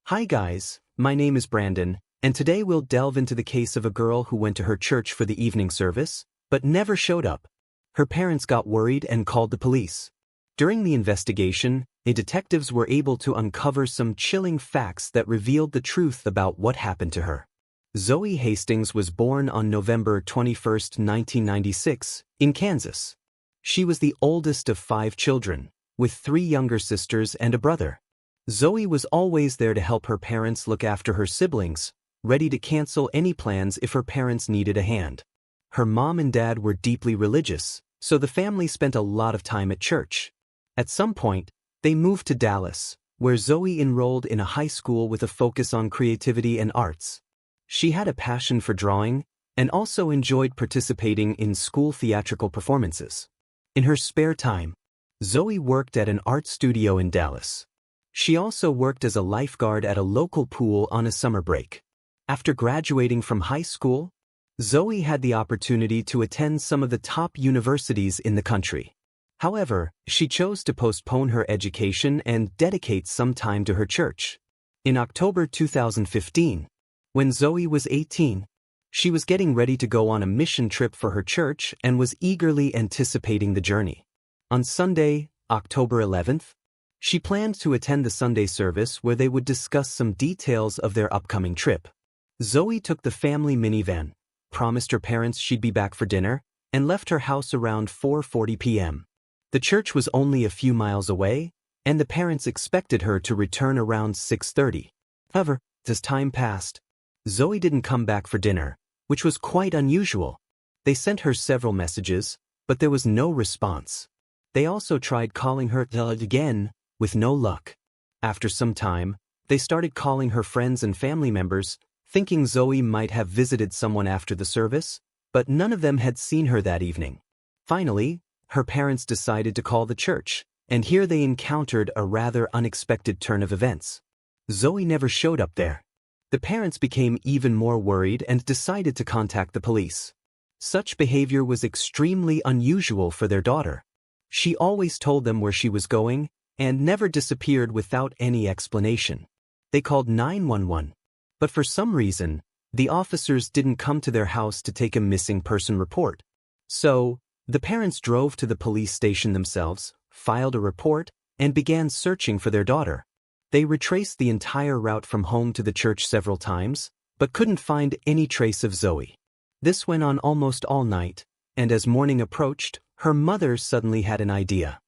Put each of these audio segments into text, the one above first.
Hi guys, my name is Brandon, and today we'll delve into the case of a girl who went to her church for the evening service, but never showed up. Her parents got worried and called the police. During the investigation, detectives were able to uncover some chilling facts that revealed the truth about what happened to her. Zoe Hastings was born on November 21, 1996, in Kansas. She was the oldest of 5 children, with 3 younger sisters and a brother. Zoe was always there to help her parents look after her siblings, ready to cancel any plans if her parents needed a hand. Her mom and dad were deeply religious, so the family spent a lot of time at church. At some point, they moved to Dallas, where Zoe enrolled in a high school with a focus on creativity and arts. She had a passion for drawing and also enjoyed participating in school theatrical performances. In her spare time, Zoe worked at an art studio in Dallas. She also worked as a lifeguard at a local pool on a summer break. After graduating from high school, Zoe had the opportunity to attend some of the top universities in the country. However, she chose to postpone her education and dedicate some time to her church. In October 2015, when Zoe was 18, she was getting ready to go on a mission trip for her church and was eagerly anticipating the journey. On Sunday, October 11th, she planned to attend the Sunday service where they would discuss some details of their upcoming trip. Zoe took the family minivan, promised her parents she'd be back for dinner, and left her house around 4:40 p.m. The church was only a few miles away, and the parents expected her to return around 6:30. However, as time passed, Zoe didn't come back for dinner, which was quite unusual. They sent her several messages, but there was no response. They also tried calling her again, with no luck. After some time, they started calling her friends and family members, thinking Zoe might have visited someone after the service, but none of them had seen her that evening. Finally, her parents decided to call the church, and here they encountered a rather unexpected turn of events. Zoe never showed up there. The parents became even more worried and decided to contact the police. Such behavior was extremely unusual for their daughter. She always told them where she was going and never disappeared without any explanation. They called 911, but for some reason, the officers didn't come to their house to take a missing person report. So, the parents drove to the police station themselves, filed a report, and began searching for their daughter. They retraced the entire route from home to the church several times, but couldn't find any trace of Zoe. This went on almost all night, and as morning approached, her mother suddenly had an idea.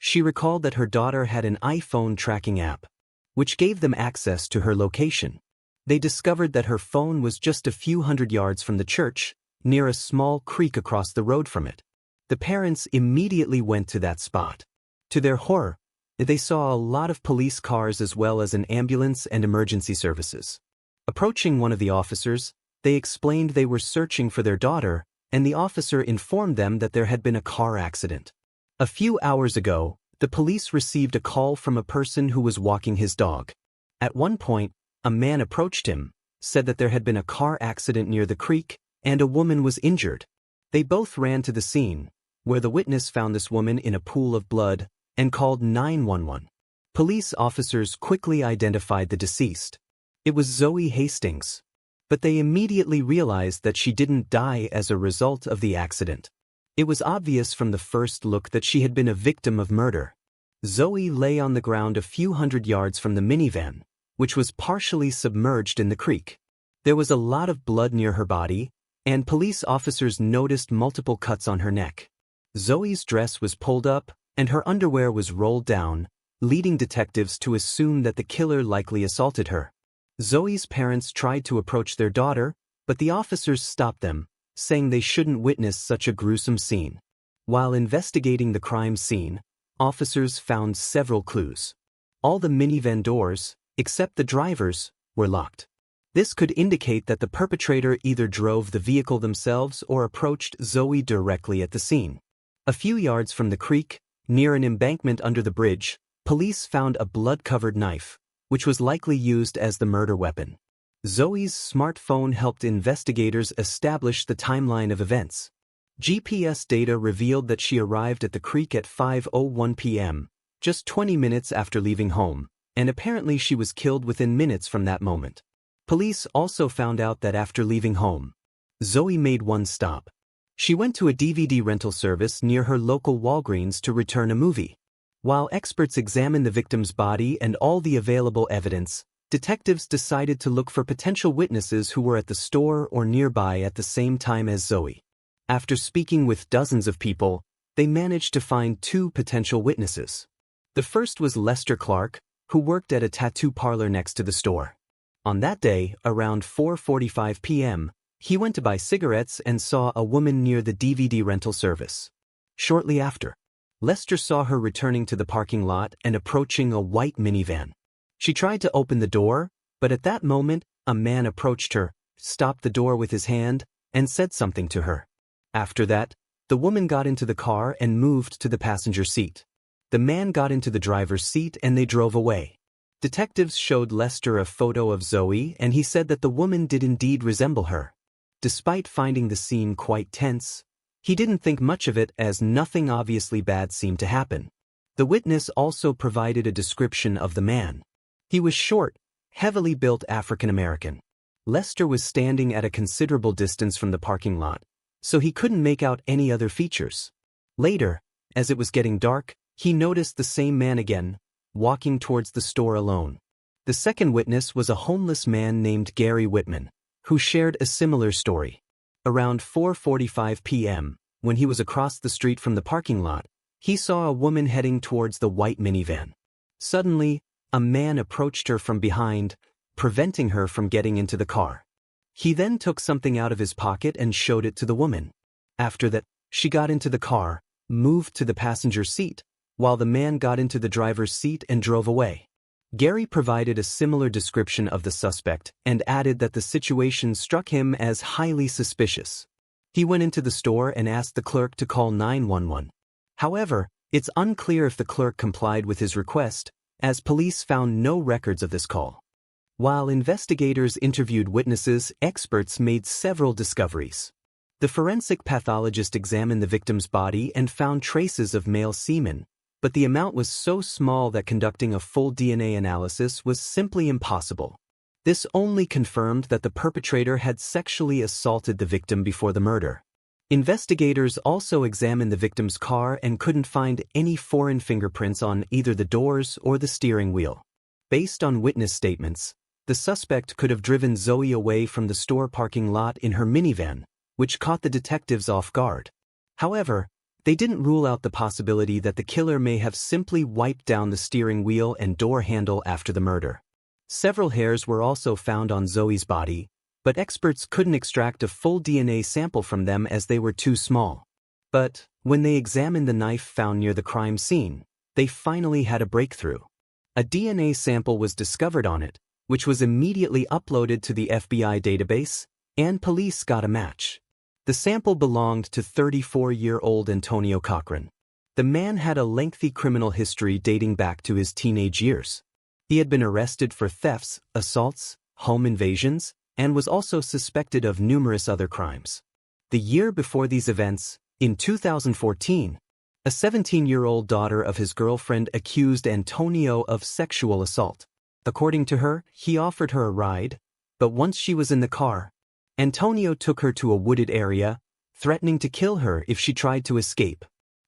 She recalled that her daughter had an iPhone tracking app, which gave them access to her location. They discovered that her phone was just a few hundred yards from the church, near a small creek across the road from it. The parents immediately went to that spot. To their horror, they saw a lot of police cars as well as an ambulance and emergency services. Approaching one of the officers, they explained they were searching for their daughter, and the officer informed them that there had been a car accident. A few hours ago, the police received a call from a person who was walking his dog. At one point, a man approached him, said that there had been a car accident near the creek, and a woman was injured. They both ran to the scene, where the witness found this woman in a pool of blood, and called 911. Police officers quickly identified the deceased. It was Zoe Hastings, but they immediately realized that she didn't die as a result of the accident. It was obvious from the first look that she had been a victim of murder. Zoe lay on the ground a few hundred yards from the minivan, which was partially submerged in the creek. There was a lot of blood near her body, and police officers noticed multiple cuts on her neck. Zoe's dress was pulled up, and her underwear was rolled down, leading detectives to assume that the killer likely assaulted her. Zoe's parents tried to approach their daughter, but the officers stopped them, saying they shouldn't witness such a gruesome scene. While investigating the crime scene, officers found several clues. All the minivan doors, except the driver's, were locked. This could indicate that the perpetrator either drove the vehicle themselves or approached Zoe directly at the scene. A few yards from the creek, near an embankment under the bridge, police found a blood-covered knife, which was likely used as the murder weapon. Zoe's smartphone helped investigators establish the timeline of events. GPS data revealed that she arrived at the creek at 5:01 p.m., just 20 minutes after leaving home, and apparently she was killed within minutes from that moment. Police also found out that after leaving home, Zoe made one stop. She went to a DVD rental service near her local Walgreens to return a movie. While experts examined the victim's body and all the available evidence, detectives decided to look for potential witnesses who were at the store or nearby at the same time as Zoe. After speaking with dozens of people, they managed to find two potential witnesses. The first was Lester Clark, who worked at a tattoo parlor next to the store. On that day, around 4:45 p.m., he went to buy cigarettes and saw a woman near the DVD rental service. Shortly after, Lester saw her returning to the parking lot and approaching a white minivan. She tried to open the door, but at that moment, a man approached her, stopped the door with his hand, and said something to her. After that, the woman got into the car and moved to the passenger seat. The man got into the driver's seat and they drove away. Detectives showed Lester a photo of Zoe and he said that the woman did indeed resemble her. Despite finding the scene quite tense, he didn't think much of it as nothing obviously bad seemed to happen. The witness also provided a description of the man. He was short, heavily built African American. Lester was standing at a considerable distance from the parking lot, so he couldn't make out any other features. Later, as it was getting dark, he noticed the same man again, walking towards the store alone. The second witness was a homeless man named Gary Whitman, who shared a similar story. Around 4:45 p.m., when he was across the street from the parking lot, he saw a woman heading towards the white minivan. Suddenly, a man approached her from behind, preventing her from getting into the car. He then took something out of his pocket and showed it to the woman. After that, she got into the car, moved to the passenger seat, while the man got into the driver's seat and drove away. Gary provided a similar description of the suspect and added that the situation struck him as highly suspicious. He went into the store and asked the clerk to call 911. However, it's unclear if the clerk complied with his request, as police found no records of this call. While investigators interviewed witnesses, experts made several discoveries. The forensic pathologist examined the victim's body and found traces of male semen, but the amount was so small that conducting a full DNA analysis was simply impossible. This only confirmed that the perpetrator had sexually assaulted the victim before the murder. Investigators also examined the victim's car and couldn't find any foreign fingerprints on either the doors or the steering wheel. Based on witness statements, the suspect could have driven Zoe away from the store parking lot in her minivan, which caught the detectives off guard. However, they didn't rule out the possibility that the killer may have simply wiped down the steering wheel and door handle after the murder. Several hairs were also found on Zoe's body, but experts couldn't extract a full DNA sample from them as they were too small. But when they examined the knife found near the crime scene, they finally had a breakthrough. A DNA sample was discovered on it, which was immediately uploaded to the FBI database, and police got a match. The sample belonged to 34-year-old Antonio Cochran. The man had a lengthy criminal history dating back to his teenage years. He had been arrested for thefts, assaults, home invasions, and was also suspected of numerous other crimes. The year before these events, in 2014, a 17-year-old daughter of his girlfriend accused Antonio of sexual assault. According to her, he offered her a ride, but once she was in the car, Antonio took her to a wooded area, threatening to kill her if she tried to escape.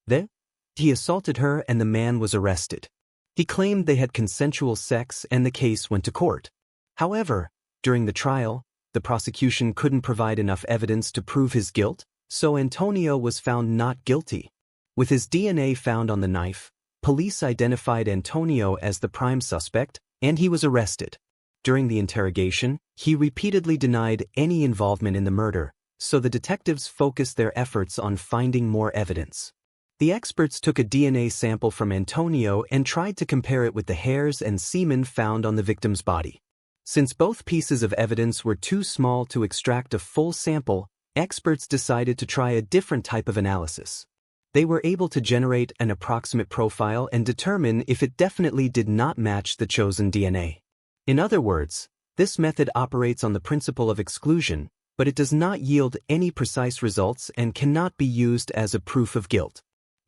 Then, he assaulted her and the man was arrested. He claimed they had consensual sex and the case went to court. However, during the trial, the prosecution couldn't provide enough evidence to prove his guilt, so Antonio was found not guilty. With his DNA found on the knife, police identified Antonio as the prime suspect, and he was arrested. During the interrogation, he repeatedly denied any involvement in the murder, so the detectives focused their efforts on finding more evidence. The experts took a DNA sample from Antonio and tried to compare it with the hairs and semen found on the victim's body. Since both pieces of evidence were too small to extract a full sample, experts decided to try a different type of analysis. They were able to generate an approximate profile and determine if it definitely did not match the chosen DNA. In other words, this method operates on the principle of exclusion, but it does not yield any precise results and cannot be used as a proof of guilt.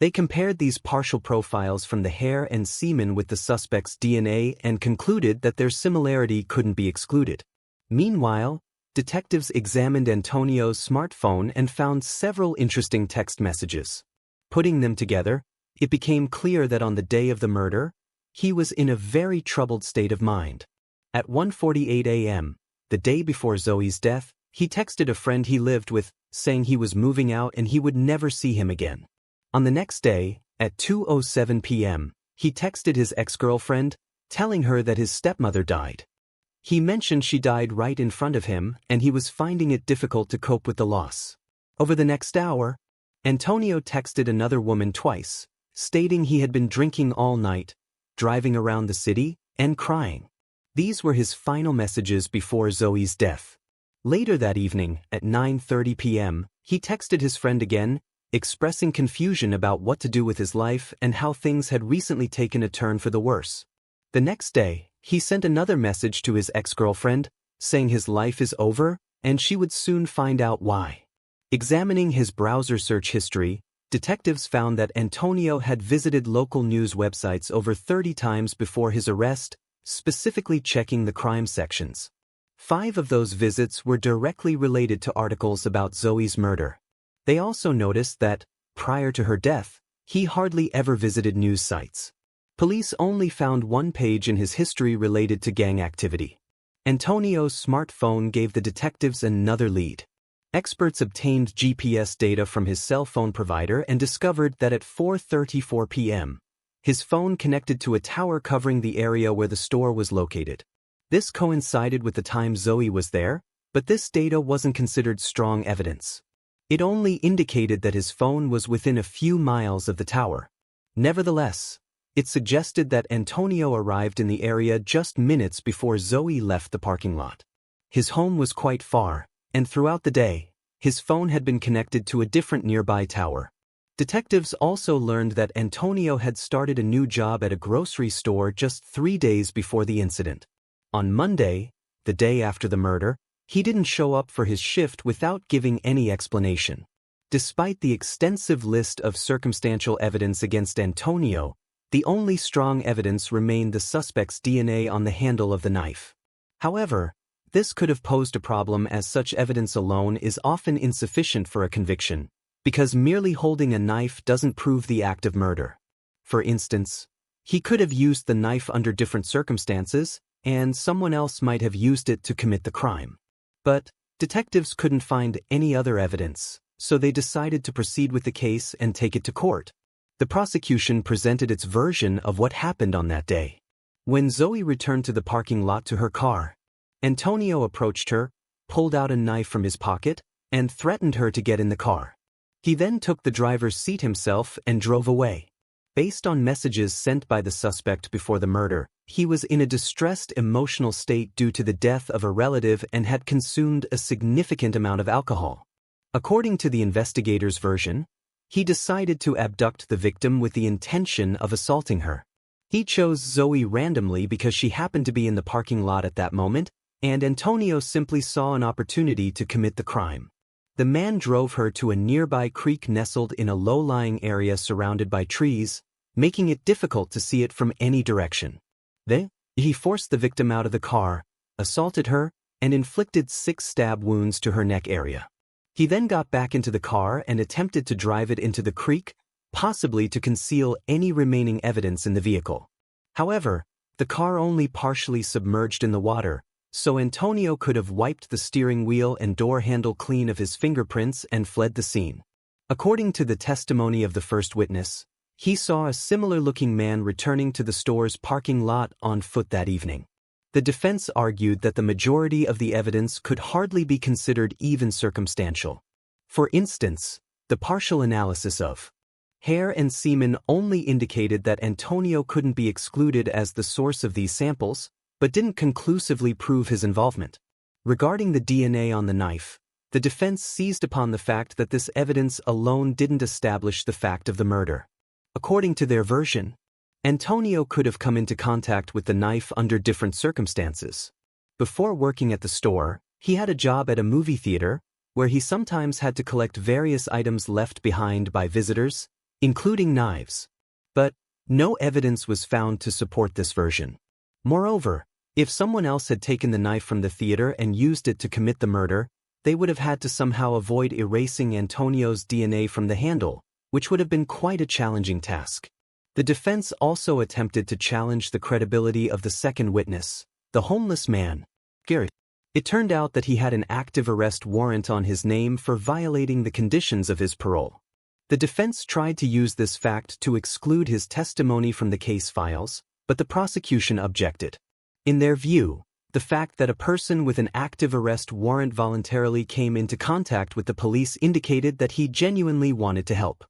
They compared these partial profiles from the hair and semen with the suspect's DNA and concluded that their similarity couldn't be excluded. Meanwhile, detectives examined Antonio's smartphone and found several interesting text messages. Putting them together, it became clear that on the day of the murder, he was in a very troubled state of mind. At 1:48 a.m., the day before Zoe's death, he texted a friend he lived with, saying he was moving out and he would never see him again. On the next day, at 2:07 p.m., he texted his ex-girlfriend, telling her that his stepmother died. He mentioned she died right in front of him and he was finding it difficult to cope with the loss. Over the next hour, Antonio texted another woman twice, stating he had been drinking all night, driving around the city, and crying. These were his final messages before Zoe's death. Later that evening, at 9:30 p.m., he texted his friend again, expressing confusion about what to do with his life and how things had recently taken a turn for the worse. The next day, he sent another message to his ex-girlfriend, saying his life is over and she would soon find out why. Examining his browser search history, detectives found that Antonio had visited local news websites over 30 times before his arrest, specifically checking the crime sections. 5 of those visits were directly related to articles about Zoe's murder. They also noticed that, prior to her death, he hardly ever visited news sites. Police only found one page in his history related to gang activity. Antonio's smartphone gave the detectives another lead. Experts obtained GPS data from his cell phone provider and discovered that at 4:34 p.m., his phone connected to a tower covering the area where the store was located. This coincided with the time Zoe was there, but this data wasn't considered strong evidence. It only indicated that his phone was within a few miles of the tower. Nevertheless, it suggested that Antonio arrived in the area just minutes before Zoe left the parking lot. His home was quite far, and throughout the day, his phone had been connected to a different nearby tower. Detectives also learned that Antonio had started a new job at a grocery store just 3 days before the incident. On Monday, the day after the murder, he didn't show up for his shift without giving any explanation. Despite the extensive list of circumstantial evidence against Antonio, the only strong evidence remained the suspect's DNA on the handle of the knife. However, this could have posed a problem as such evidence alone is often insufficient for a conviction, because merely holding a knife doesn't prove the act of murder. For instance, he could have used the knife under different circumstances, and someone else might have used it to commit the crime. But detectives couldn't find any other evidence, so they decided to proceed with the case and take it to court. The prosecution presented its version of what happened on that day. When Zoe returned to the parking lot to her car, Antonio approached her, pulled out a knife from his pocket, and threatened her to get in the car. He then took the driver's seat himself and drove away. Based on messages sent by the suspect before the murder, he was in a distressed emotional state due to the death of a relative and had consumed a significant amount of alcohol. According to the investigator's version, he decided to abduct the victim with the intention of assaulting her. He chose Zoe randomly because she happened to be in the parking lot at that moment, and Antonio simply saw an opportunity to commit the crime. The man drove her to a nearby creek nestled in a low-lying area surrounded by trees, making it difficult to see it from any direction. Then, he forced the victim out of the car, assaulted her, and inflicted 6 stab wounds to her neck area. He then got back into the car and attempted to drive it into the creek, possibly to conceal any remaining evidence in the vehicle. However, the car only partially submerged in the water, so Antonio could have wiped the steering wheel and door handle clean of his fingerprints and fled the scene. According to the testimony of the first witness, he saw a similar-looking man returning to the store's parking lot on foot that evening. The defense argued that the majority of the evidence could hardly be considered even circumstantial. For instance, the partial analysis of hair and semen only indicated that Antonio couldn't be excluded as the source of these samples, but didn't conclusively prove his involvement. Regarding the DNA on the knife, the defense seized upon the fact that this evidence alone didn't establish the fact of the murder. According to their version, Antonio could have come into contact with the knife under different circumstances. Before working at the store, he had a job at a movie theater, where he sometimes had to collect various items left behind by visitors, including knives. But no evidence was found to support this version. Moreover, if someone else had taken the knife from the theater and used it to commit the murder, they would have had to somehow avoid erasing Antonio's DNA from the handle, which would have been quite a challenging task. The defense also attempted to challenge the credibility of the second witness, the homeless man, Gary. It turned out that he had an active arrest warrant on his name for violating the conditions of his parole. The defense tried to use this fact to exclude his testimony from the case files, but the prosecution objected. In their view, the fact that a person with an active arrest warrant voluntarily came into contact with the police indicated that he genuinely wanted to help.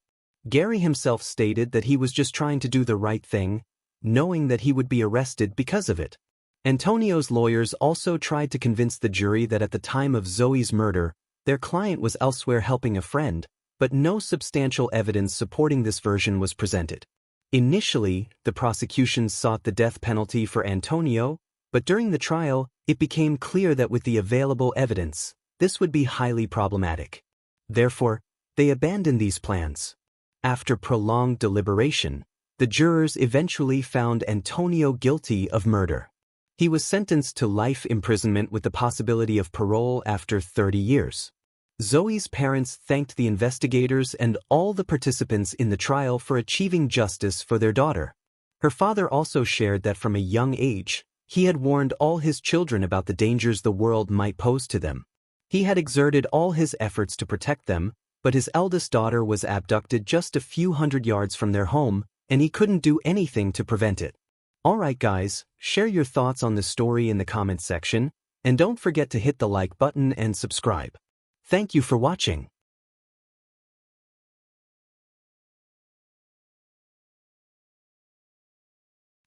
Gary himself stated that he was just trying to do the right thing, knowing that he would be arrested because of it. Antonio's lawyers also tried to convince the jury that at the time of Zoe's murder, their client was elsewhere helping a friend, but no substantial evidence supporting this version was presented. Initially, the prosecution sought the death penalty for Antonio, but during the trial, it became clear that with the available evidence, this would be highly problematic. Therefore, they abandoned these plans. After prolonged deliberation, the jurors eventually found Antonio guilty of murder. He was sentenced to life imprisonment with the possibility of parole after 30 years. Zoe's parents thanked the investigators and all the participants in the trial for achieving justice for their daughter. Her father also shared that from a young age, he had warned all his children about the dangers the world might pose to them. He had exerted all his efforts to protect them, but his eldest daughter was abducted just a few hundred yards from their home, and he couldn't do anything to prevent it. Alright guys, share your thoughts on this story in the comments section, and don't forget to hit the like button and subscribe. Thank you for watching.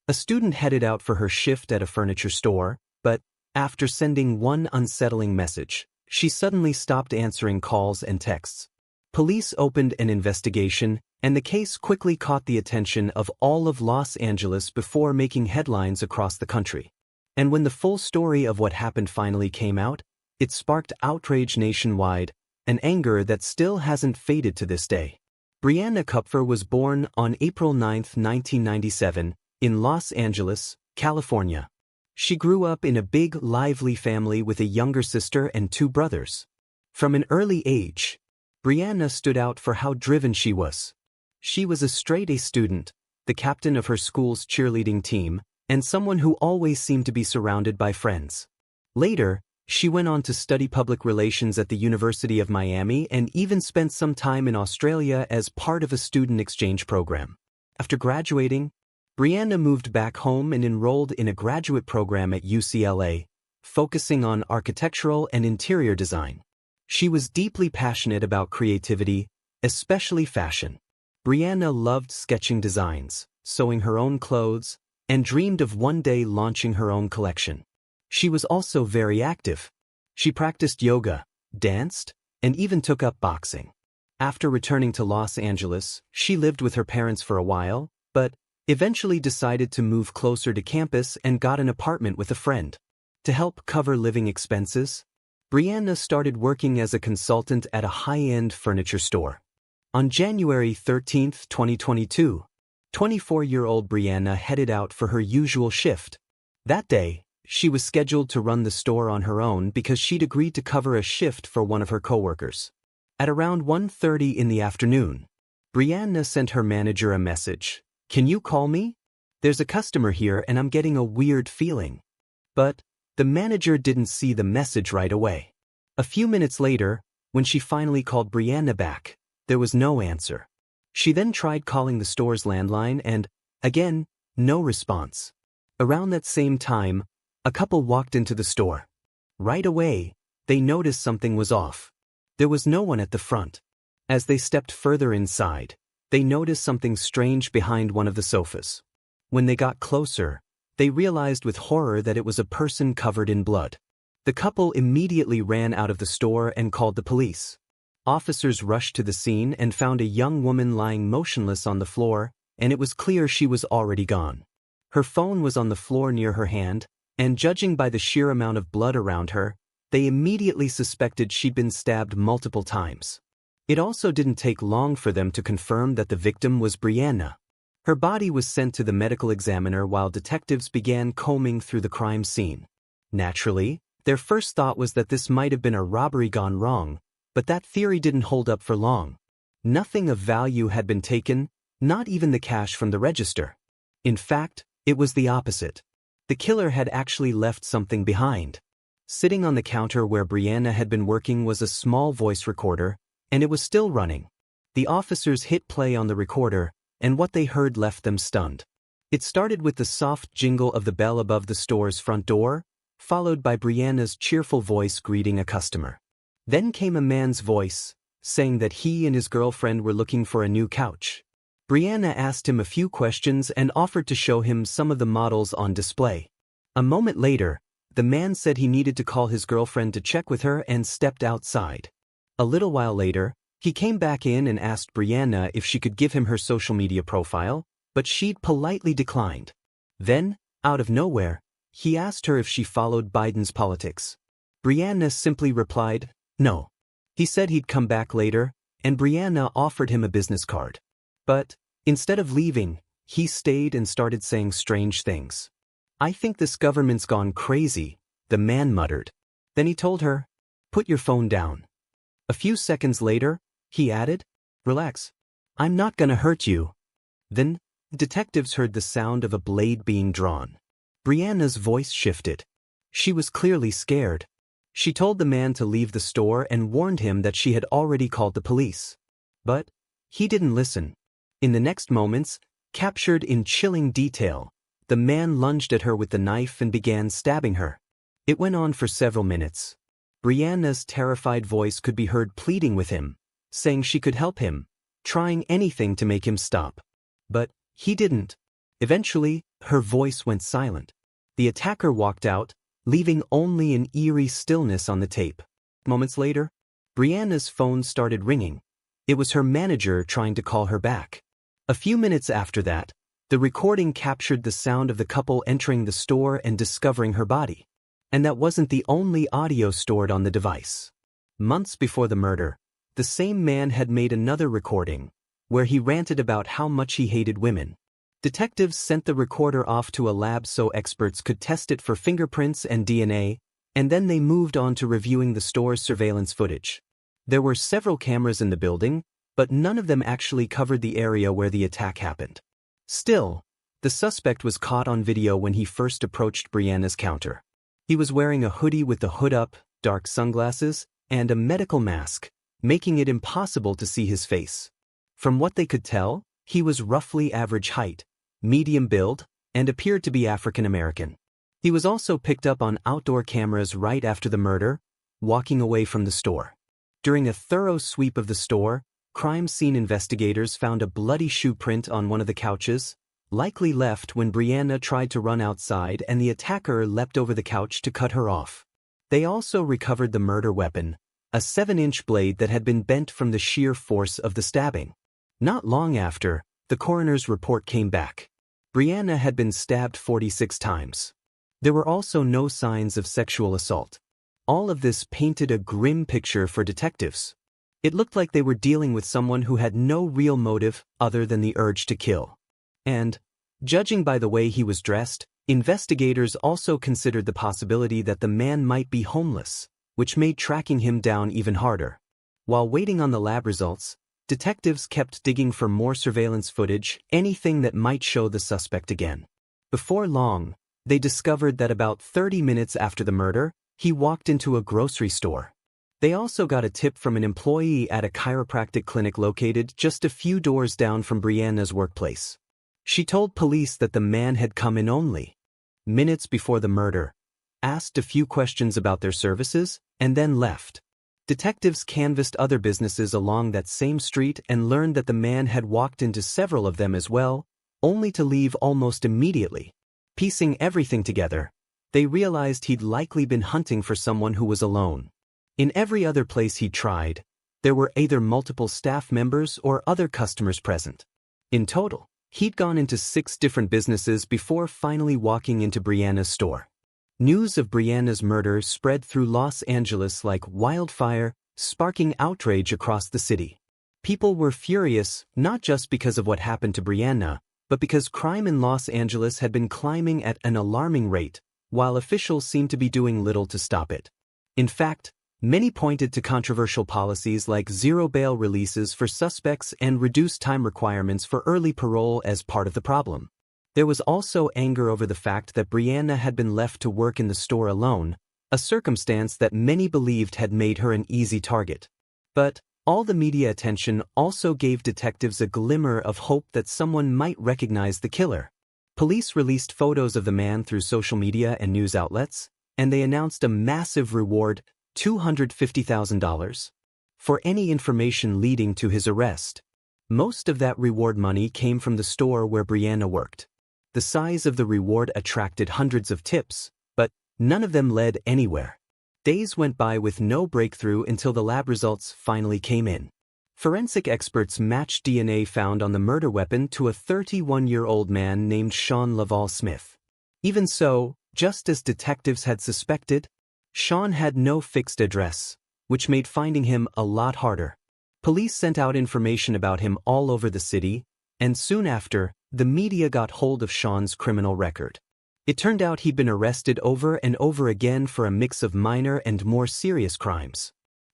A student headed out for her shift at a furniture store, but after sending one unsettling message, she suddenly stopped answering calls and texts. Police opened an investigation, and the case quickly caught the attention of all of Los Angeles before making headlines across the country. And when the full story of what happened finally came out, it sparked outrage nationwide, an anger that still hasn't faded to this day. Brianna Kupfer was born on April 9, 1997, in Los Angeles, California. She grew up in a big, lively family with a younger sister and two brothers. From an early age, Brianna stood out for how driven she was. She was a straight-A student, the captain of her school's cheerleading team, and someone who always seemed to be surrounded by friends. Later, she went on to study public relations at the University of Miami and even spent some time in Australia as part of a student exchange program. After graduating, Brianna moved back home and enrolled in a graduate program at UCLA, focusing on architectural and interior design. She was deeply passionate about creativity, especially fashion. Brianna loved sketching designs, sewing her own clothes, and dreamed of one day launching her own collection. She was also very active. She practiced yoga, danced, and even took up boxing. After returning to Los Angeles, she lived with her parents for a while, but eventually decided to move closer to campus and got an apartment with a friend. To help cover living expenses, Brianna started working as a consultant at a high-end furniture store. On January 13, 2022, 24-year-old Brianna headed out for her usual shift. That day, she was scheduled to run the store on her own because she'd agreed to cover a shift for one of her coworkers. At around 1:30 in the afternoon, Brianna sent her manager a message. "Can you call me? There's a customer here and I'm getting a weird feeling." But the manager didn't see the message right away. A few minutes later, when she finally called Brianna back, there was no answer. She then tried calling the store's landline and, again, no response. Around that same time, a couple walked into the store. Right away, they noticed something was off. There was no one at the front. As they stepped further inside, they noticed something strange behind one of the sofas. When they got closer, they realized with horror that it was a person covered in blood. The couple immediately ran out of the store and called the police. Officers rushed to the scene and found a young woman lying motionless on the floor, and it was clear she was already gone. Her phone was on the floor near her hand, and judging by the sheer amount of blood around her, they immediately suspected she'd been stabbed multiple times. It also didn't take long for them to confirm that the victim was Brianna. Her body was sent to the medical examiner while detectives began combing through the crime scene. Naturally, their first thought was that this might have been a robbery gone wrong, but that theory didn't hold up for long. Nothing of value had been taken, not even the cash from the register. In fact, it was the opposite. The killer had actually left something behind. Sitting on the counter where Brianna had been working was a small voice recorder, and it was still running. The officers hit play on the recorder, and what they heard left them stunned. It started with the soft jingle of the bell above the store's front door, followed by Brianna's cheerful voice greeting a customer. Then came a man's voice, saying that he and his girlfriend were looking for a new couch. Brianna asked him a few questions and offered to show him some of the models on display. A moment later, the man said he needed to call his girlfriend to check with her and stepped outside. A little while later, he came back in and asked Brianna if she could give him her social media profile, but she'd politely declined. Then, out of nowhere, he asked her if she followed Biden's politics. Brianna simply replied, "No." He said he'd come back later, and Brianna offered him a business card. But, instead of leaving, he stayed and started saying strange things. "I think this government's gone crazy," the man muttered. Then he told her, "Put your phone down." A few seconds later, he added, "Relax. I'm not gonna hurt you." Then, detectives heard the sound of a blade being drawn. Brianna's voice shifted. She was clearly scared. She told the man to leave the store and warned him that she had already called the police. But he didn't listen. In the next moments, captured in chilling detail, the man lunged at her with the knife and began stabbing her. It went on for several minutes. Brianna's terrified voice could be heard pleading with him, saying she could help him, trying anything to make him stop. But he didn't. Eventually, her voice went silent. The attacker walked out, leaving only an eerie stillness on the tape. Moments later, Brianna's phone started ringing. It was her manager trying to call her back. A few minutes after that, the recording captured the sound of the couple entering the store and discovering her body. And that wasn't the only audio stored on the device. Months before the murder, the same man had made another recording, where he ranted about how much he hated women. Detectives sent the recorder off to a lab so experts could test it for fingerprints and DNA, and then they moved on to reviewing the store's surveillance footage. There were several cameras in the building, but none of them actually covered the area where the attack happened. Still, the suspect was caught on video when he first approached Brianna's counter. He was wearing a hoodie with the hood up, dark sunglasses, and a medical mask, making it impossible to see his face. From what they could tell, he was roughly average height, medium build, and appeared to be African American. He was also picked up on outdoor cameras right after the murder, walking away from the store. During a thorough sweep of the store, crime scene investigators found a bloody shoe print on one of the couches, likely left when Brianna tried to run outside and the attacker leapt over the couch to cut her off. They also recovered the murder weapon, a 7-inch blade that had been bent from the sheer force of the stabbing. Not long after, the coroner's report came back. Brianna had been stabbed 46 times. There were also no signs of sexual assault. All of this painted a grim picture for detectives. It looked like they were dealing with someone who had no real motive other than the urge to kill. And, judging by the way he was dressed, investigators also considered the possibility that the man might be homeless, which made tracking him down even harder. While waiting on the lab results, detectives kept digging for more surveillance footage, anything that might show the suspect again. Before long, they discovered that about 30 minutes after the murder, he walked into a grocery store. They also got a tip from an employee at a chiropractic clinic located just a few doors down from Brianna's workplace. She told police that the man had come in only minutes before the murder, asked a few questions about their services, and then left. Detectives canvassed other businesses along that same street and learned that the man had walked into several of them as well, only to leave almost immediately. Piecing everything together, they realized he'd likely been hunting for someone who was alone. In every other place he tried, there were either multiple staff members or other customers present. In total, he'd gone into 6 different businesses before finally walking into Brianna's store. News of Brianna's murder spread through Los Angeles like wildfire, sparking outrage across the city. People were furious not just because of what happened to Brianna, but because crime in Los Angeles had been climbing at an alarming rate, while officials seemed to be doing little to stop it. In fact, many pointed to controversial policies like zero bail releases for suspects and reduced time requirements for early parole as part of the problem. There was also anger over the fact that Brianna had been left to work in the store alone, a circumstance that many believed had made her an easy target. But all the media attention also gave detectives a glimmer of hope that someone might recognize the killer. Police released photos of the man through social media and news outlets, and they announced a massive reward, $250,000, for any information leading to his arrest. Most of that reward money came from the store where Brianna worked. The size of the reward attracted hundreds of tips, but none of them led anywhere. Days went by with no breakthrough until the lab results finally came in. Forensic experts matched DNA found on the murder weapon to a 31-year-old man named Sean Laval Smith. Even so, just as detectives had suspected, Sean had no fixed address, which made finding him a lot harder. Police sent out information about him all over the city, and soon after, the media got hold of Sean's criminal record. It turned out he'd been arrested over and over again for a mix of minor and more serious crimes.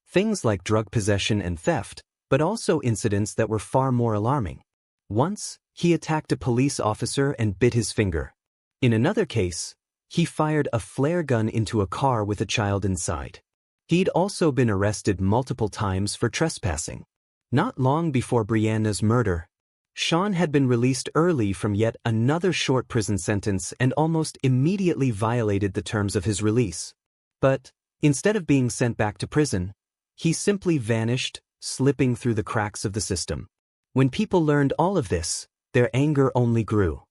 Things like drug possession and theft, but also incidents that were far more alarming. Once, he attacked a police officer and bit his finger. In another case, he fired a flare gun into a car with a child inside. He'd also been arrested multiple times for trespassing. Not long before Brianna's murder, Sean had been released early from yet another short prison sentence and almost immediately violated the terms of his release. But instead of being sent back to prison, he simply vanished, slipping through the cracks of the system. When people learned all of this, their anger only grew.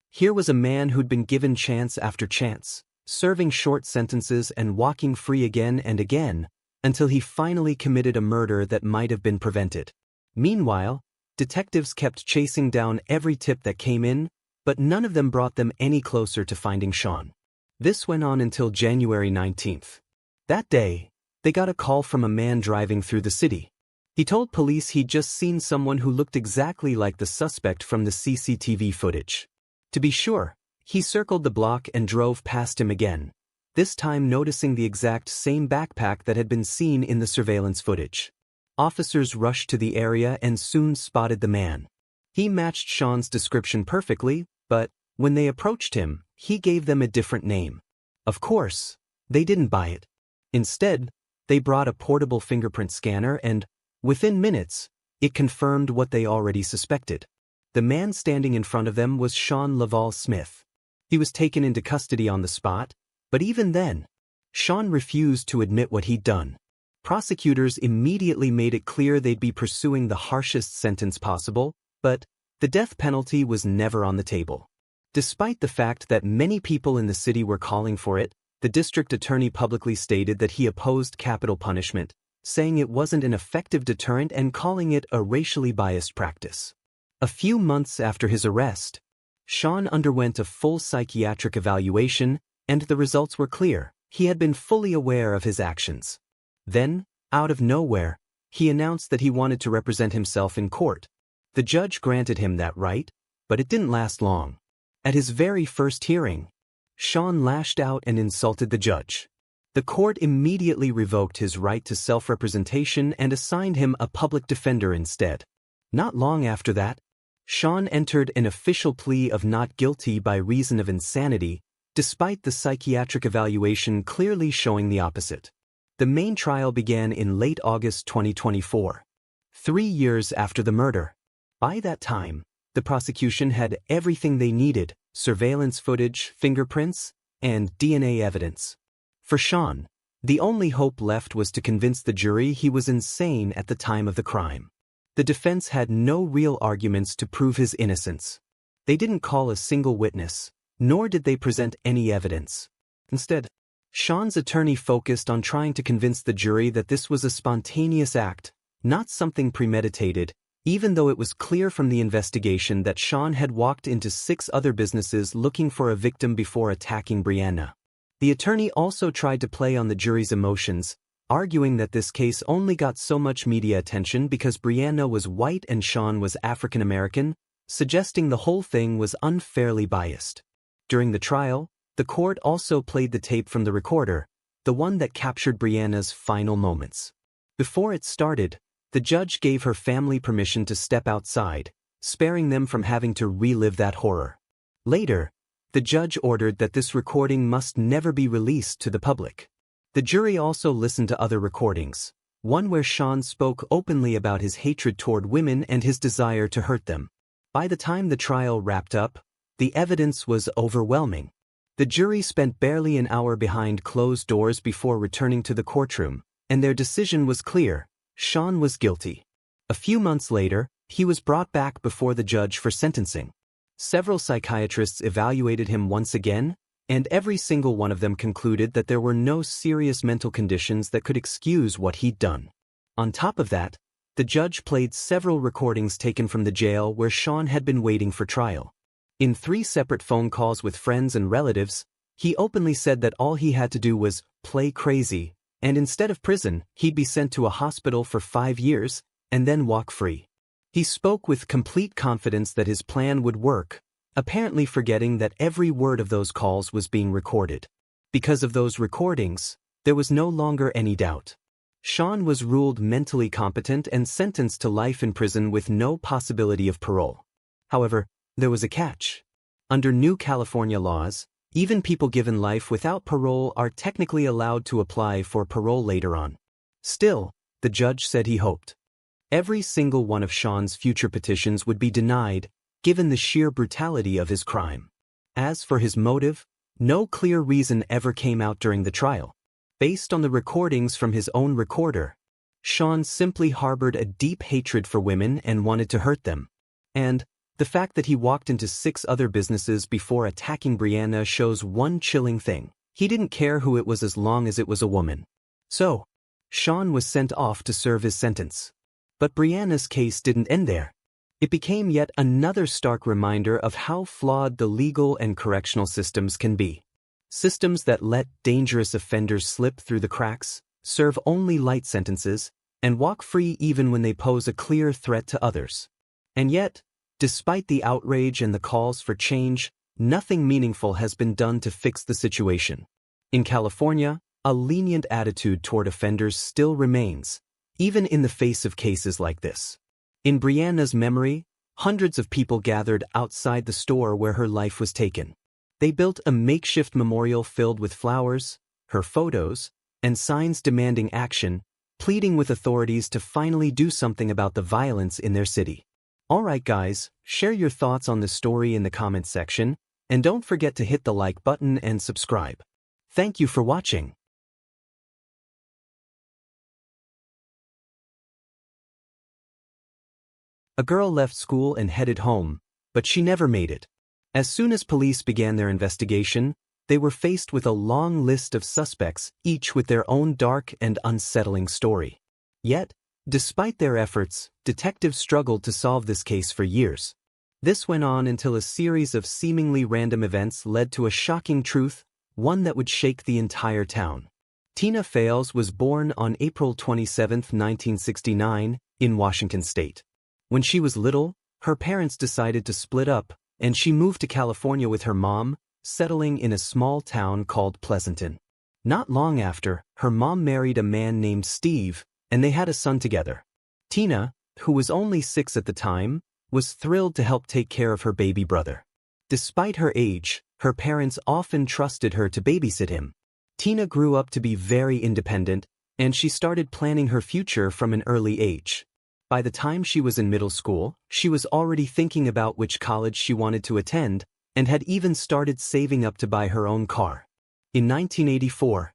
Here was a man who'd been given chance after chance, serving short sentences and walking free again and again, until he finally committed a murder that might have been prevented. Meanwhile, detectives kept chasing down every tip that came in, but none of them brought them any closer to finding Sean. This went on until January 19th. That day, they got a call from a man driving through the city. He told police he'd just seen someone who looked exactly like the suspect from the CCTV footage. To be sure, he circled the block and drove past him again, this time noticing the exact same backpack that had been seen in the surveillance footage. Officers rushed to the area and soon spotted the man. He matched Sean's description perfectly, but when they approached him, he gave them a different name. Of course, they didn't buy it. Instead, they brought a portable fingerprint scanner and, within minutes, it confirmed what they already suspected. The man standing in front of them was Sean Laval Smith. He was taken into custody on the spot, but even then, Sean refused to admit what he'd done. Prosecutors immediately made it clear they'd be pursuing the harshest sentence possible, but the death penalty was never on the table. Despite the fact that many people in the city were calling for it, the district attorney publicly stated that he opposed capital punishment, saying it wasn't an effective deterrent and calling it a racially biased practice. A few months after his arrest, Sean underwent a full psychiatric evaluation, and the results were clear. He had been fully aware of his actions. Then, out of nowhere, he announced that he wanted to represent himself in court. The judge granted him that right, but it didn't last long. At his very first hearing, Sean lashed out and insulted the judge. The court immediately revoked his right to self-representation and assigned him a public defender instead. Not long after that, Sean entered an official plea of not guilty by reason of insanity, despite the psychiatric evaluation clearly showing the opposite. The main trial began in late August 2024, 3 years after the murder. By that time, the prosecution had everything they needed: surveillance footage, fingerprints, and DNA evidence. For Sean, the only hope left was to convince the jury he was insane at the time of the crime. The defense had no real arguments to prove his innocence. They didn't call a single witness, nor did they present any evidence. Instead, Sean's attorney focused on trying to convince the jury that this was a spontaneous act, not something premeditated, even though it was clear from the investigation that Sean had walked into 6 other businesses looking for a victim before attacking Brianna. The attorney also tried to play on the jury's emotions, arguing that this case only got so much media attention because Brianna was white and Sean was African American, suggesting the whole thing was unfairly biased. During the trial, the court also played the tape from the recorder, the one that captured Brianna's final moments. Before it started, the judge gave her family permission to step outside, sparing them from having to relive that horror. Later, the judge ordered that this recording must never be released to the public. The jury also listened to other recordings, one where Sean spoke openly about his hatred toward women and his desire to hurt them. By the time the trial wrapped up, the evidence was overwhelming. The jury spent barely an hour behind closed doors before returning to the courtroom, and their decision was clear: Sean was guilty. A few months later, he was brought back before the judge for sentencing. Several psychiatrists evaluated him once again, and every single one of them concluded that there were no serious mental conditions that could excuse what he'd done. On top of that, the judge played several recordings taken from the jail where Sean had been waiting for trial. In 3 separate phone calls with friends and relatives, he openly said that all he had to do was play crazy, and instead of prison, he'd be sent to a hospital for 5 years and then walk free. He spoke with complete confidence that his plan would work, apparently forgetting that every word of those calls was being recorded. Because of those recordings, there was no longer any doubt. Sean was ruled mentally competent and sentenced to life in prison with no possibility of parole. However, there was a catch. Under new California laws, even people given life without parole are technically allowed to apply for parole later on. Still, the judge said he hoped every single one of Sean's future petitions would be denied, given the sheer brutality of his crime. As for his motive, no clear reason ever came out during the trial. Based on the recordings from his own recorder, Sean simply harbored a deep hatred for women and wanted to hurt them. And the fact that he walked into 6 other businesses before attacking Brianna shows one chilling thing: he didn't care who it was as long as it was a woman. So, Sean was sent off to serve his sentence. But Brianna's case didn't end there. It became yet another stark reminder of how flawed the legal and correctional systems can be. Systems that let dangerous offenders slip through the cracks, serve only light sentences, and walk free even when they pose a clear threat to others. And yet, despite the outrage and the calls for change, nothing meaningful has been done to fix the situation. In California, a lenient attitude toward offenders still remains, even in the face of cases like this. In Brianna's memory, hundreds of people gathered outside the store where her life was taken. They built a makeshift memorial filled with flowers, her photos, and signs demanding action, pleading with authorities to finally do something about the violence in their city. Alright guys, share your thoughts on this story in the comments section, and don't forget to hit the like button and subscribe. Thank you for watching. A girl left school and headed home, but she never made it. As soon as police began their investigation, they were faced with a long list of suspects, each with their own dark and unsettling story. Yet, despite their efforts, detectives struggled to solve this case for years. This went on until a series of seemingly random events led to a shocking truth, one that would shake the entire town. Tina Fales was born on April 27, 1969, in Washington state. When she was little, her parents decided to split up, and she moved to California with her mom, settling in a small town called Pleasanton. Not long after, her mom married a man named Steve, and they had a son together. Tina, who was only 6 at the time, was thrilled to help take care of her baby brother. Despite her age, her parents often trusted her to babysit him. Tina grew up to be very independent, and she started planning her future from an early age. By the time she was in middle school, she was already thinking about which college she wanted to attend, and had even started saving up to buy her own car. In 1984,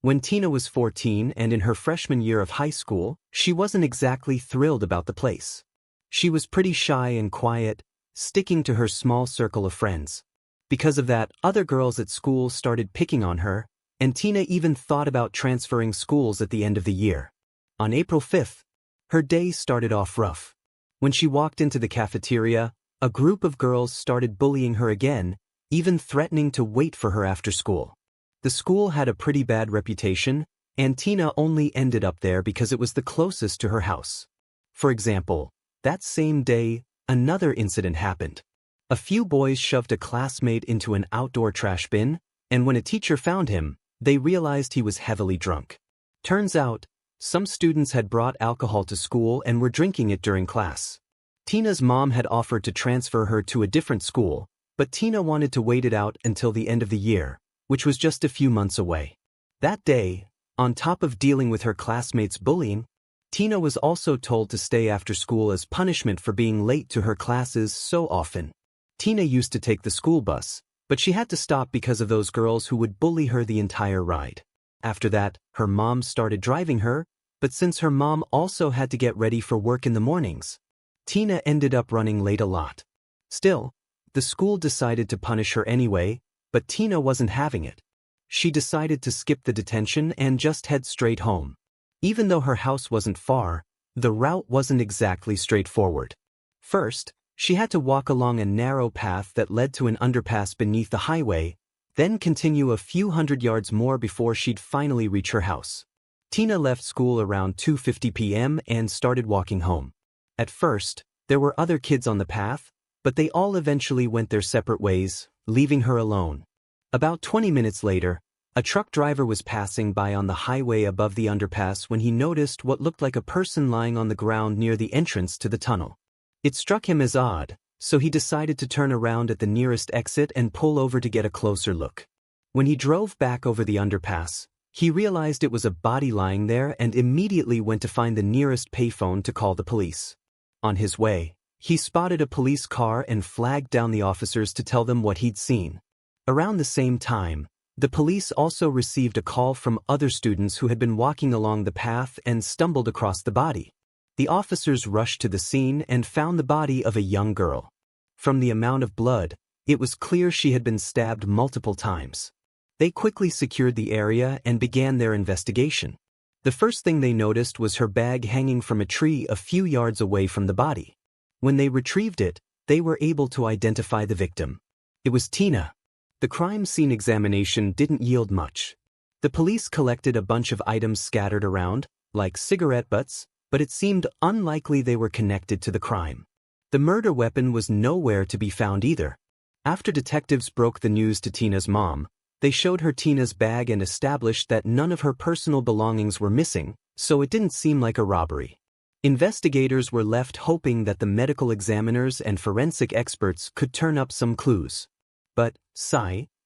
when Tina was 14 and in her freshman year of high school, she wasn't exactly thrilled about the place. She was pretty shy and quiet, sticking to her small circle of friends. Because of that, other girls at school started picking on her, and Tina even thought about transferring schools at the end of the year. On April 5th, her day started off rough. When she walked into the cafeteria, a group of girls started bullying her again, even threatening to wait for her after school. The school had a pretty bad reputation, and Tina only ended up there because it was the closest to her house. For example, that same day, another incident happened. A few boys shoved a classmate into an outdoor trash bin, and when a teacher found him, they realized he was heavily drunk. Turns out, some students had brought alcohol to school and were drinking it during class. Tina's mom had offered to transfer her to a different school, but Tina wanted to wait it out until the end of the year, which was just a few months away. That day, on top of dealing with her classmates' bullying, Tina was also told to stay after school as punishment for being late to her classes so often. Tina used to take the school bus, but she had to stop because of those girls who would bully her the entire ride. After that, her mom started driving her, but since her mom also had to get ready for work in the mornings, Tina ended up running late a lot. Still, the school decided to punish her anyway, but Tina wasn't having it. She decided to skip the detention and just head straight home. Even though her house wasn't far, the route wasn't exactly straightforward. First, she had to walk along a narrow path that led to an underpass beneath the highway, then continue a few hundred yards more before she'd finally reach her house. Tina left school around 2:50 p.m. and started walking home. At first, there were other kids on the path, but they all eventually went their separate ways, leaving her alone. About 20 minutes later, a truck driver was passing by on the highway above the underpass when he noticed what looked like a person lying on the ground near the entrance to the tunnel. It struck him as odd, so he decided to turn around at the nearest exit and pull over to get a closer look. When he drove back over the underpass, he realized it was a body lying there and immediately went to find the nearest payphone to call the police. On his way, he spotted a police car and flagged down the officers to tell them what he'd seen. Around the same time, the police also received a call from other students who had been walking along the path and stumbled across the body. The officers rushed to the scene and found the body of a young girl. From the amount of blood, it was clear she had been stabbed multiple times. They quickly secured the area and began their investigation. The first thing they noticed was her bag hanging from a tree a few yards away from the body. When they retrieved it, they were able to identify the victim. It was Tina. The crime scene examination didn't yield much. The police collected a bunch of items scattered around, like cigarette butts, but it seemed unlikely they were connected to the crime. The murder weapon was nowhere to be found either. After detectives broke the news to Tina's mom, they showed her Tina's bag and established that none of her personal belongings were missing, so it didn't seem like a robbery. Investigators were left hoping that the medical examiners and forensic experts could turn up some clues. But,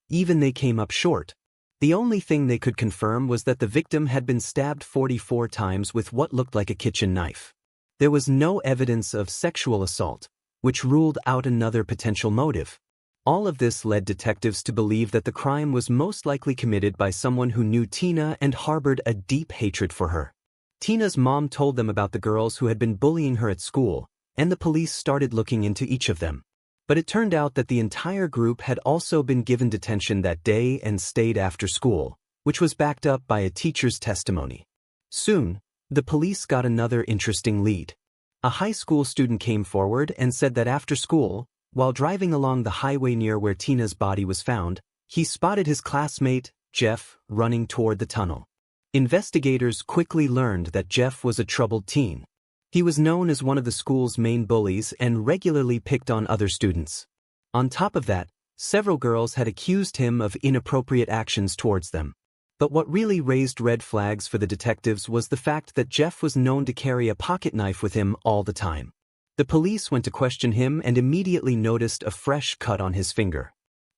even they came up short. The only thing they could confirm was that the victim had been stabbed 44 times with what looked like a kitchen knife. There was no evidence of sexual assault, which ruled out another potential motive. All of this led detectives to believe that the crime was most likely committed by someone who knew Tina and harbored a deep hatred for her. Tina's mom told them about the girls who had been bullying her at school, and the police started looking into each of them. But it turned out that the entire group had also been given detention that day and stayed after school, which was backed up by a teacher's testimony. Soon, the police got another interesting lead. A high school student came forward and said that after school, while driving along the highway near where Tina's body was found, he spotted his classmate, Jeff, running toward the tunnel. Investigators quickly learned that Jeff was a troubled teen. He was known as one of the school's main bullies and regularly picked on other students. On top of that, several girls had accused him of inappropriate actions towards them. But what really raised red flags for the detectives was the fact that Jeff was known to carry a pocket knife with him all the time. The police went to question him and immediately noticed a fresh cut on his finger.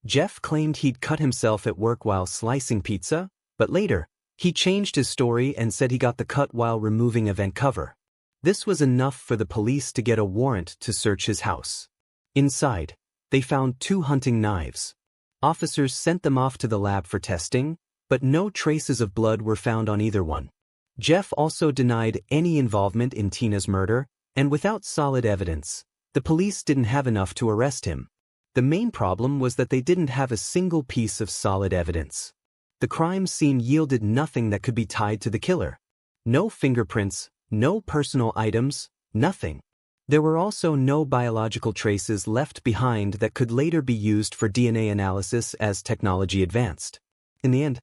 Jeff claimed he'd cut himself at work while slicing pizza, but later, he changed his story and said he got the cut while removing a vent cover. This was enough for the police to get a warrant to search his house. Inside, they found 2 hunting knives. Officers sent them off to the lab for testing, but no traces of blood were found on either one. Jeff also denied any involvement in Tina's murder, and without solid evidence, the police didn't have enough to arrest him. The main problem was that they didn't have a single piece of solid evidence. The crime scene yielded nothing that could be tied to the killer. No fingerprints, no personal items, nothing. There were also no biological traces left behind that could later be used for DNA analysis as technology advanced. In the end,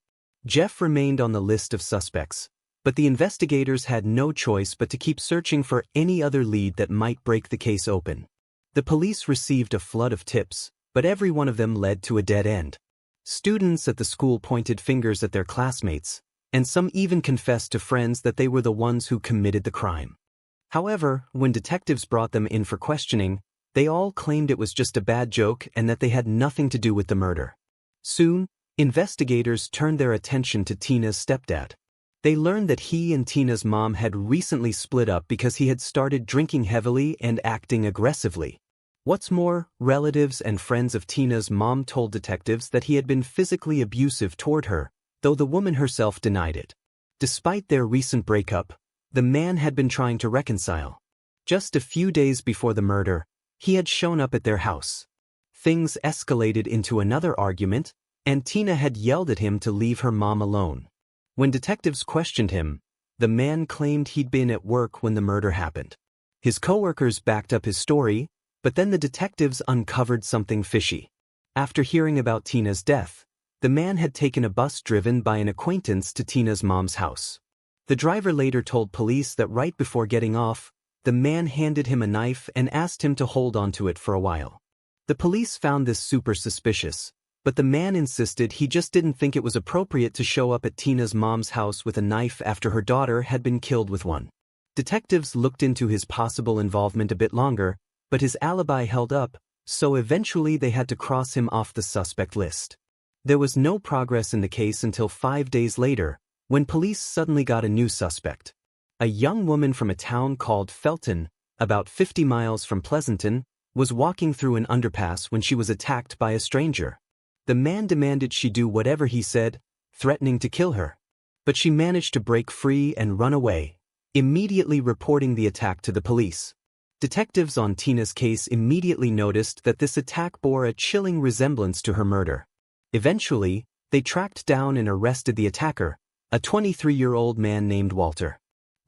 Jeff remained on the list of suspects, but the investigators had no choice but to keep searching for any other lead that might break the case open. The police received a flood of tips, but every one of them led to a dead end. Students at the school pointed fingers at their classmates, and some even confessed to friends that they were the ones who committed the crime. However, when detectives brought them in for questioning, they all claimed it was just a bad joke and that they had nothing to do with the murder. Soon, investigators turned their attention to Tina's stepdad. They learned that he and Tina's mom had recently split up because he had started drinking heavily and acting aggressively. What's more, relatives and friends of Tina's mom told detectives that he had been physically abusive toward her, though the woman herself denied it. Despite their recent breakup, the man had been trying to reconcile. Just a few days before the murder, he had shown up at their house. Things escalated into another argument, and Tina had yelled at him to leave her mom alone. When detectives questioned him, the man claimed he'd been at work when the murder happened. His coworkers backed up his story, but then the detectives uncovered something fishy. After hearing about Tina's death, the man had taken a bus driven by an acquaintance to Tina's mom's house. The driver later told police that right before getting off, the man handed him a knife and asked him to hold onto it for a while. The police found this super suspicious, but the man insisted he just didn't think it was appropriate to show up at Tina's mom's house with a knife after her daughter had been killed with one. Detectives looked into his possible involvement a bit longer, but his alibi held up, so eventually they had to cross him off the suspect list. There was no progress in the case until 5 days later, when police suddenly got a new suspect. A young woman from a town called Felton, about 50 miles from Pleasanton, was walking through an underpass when she was attacked by a stranger. The man demanded she do whatever he said, threatening to kill her. But she managed to break free and run away, immediately reporting the attack to the police. Detectives on Tina's case immediately noticed that this attack bore a chilling resemblance to her murder. Eventually, they tracked down and arrested the attacker, a 23-year-old man named Walter.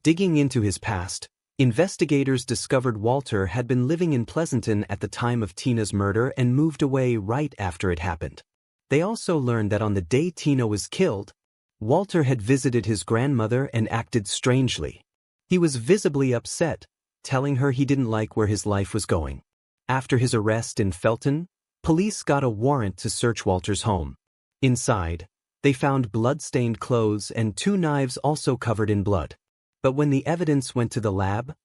Digging into his past, investigators discovered Walter had been living in Pleasanton at the time of Tina's murder and moved away right after it happened. They also learned that on the day Tina was killed, Walter had visited his grandmother and acted strangely. He was visibly upset, telling her he didn't like where his life was going. After his arrest in Felton, police got a warrant to search Walter's home. Inside, they found blood-stained clothes and 2 knives also covered in blood. But when the evidence went to the lab,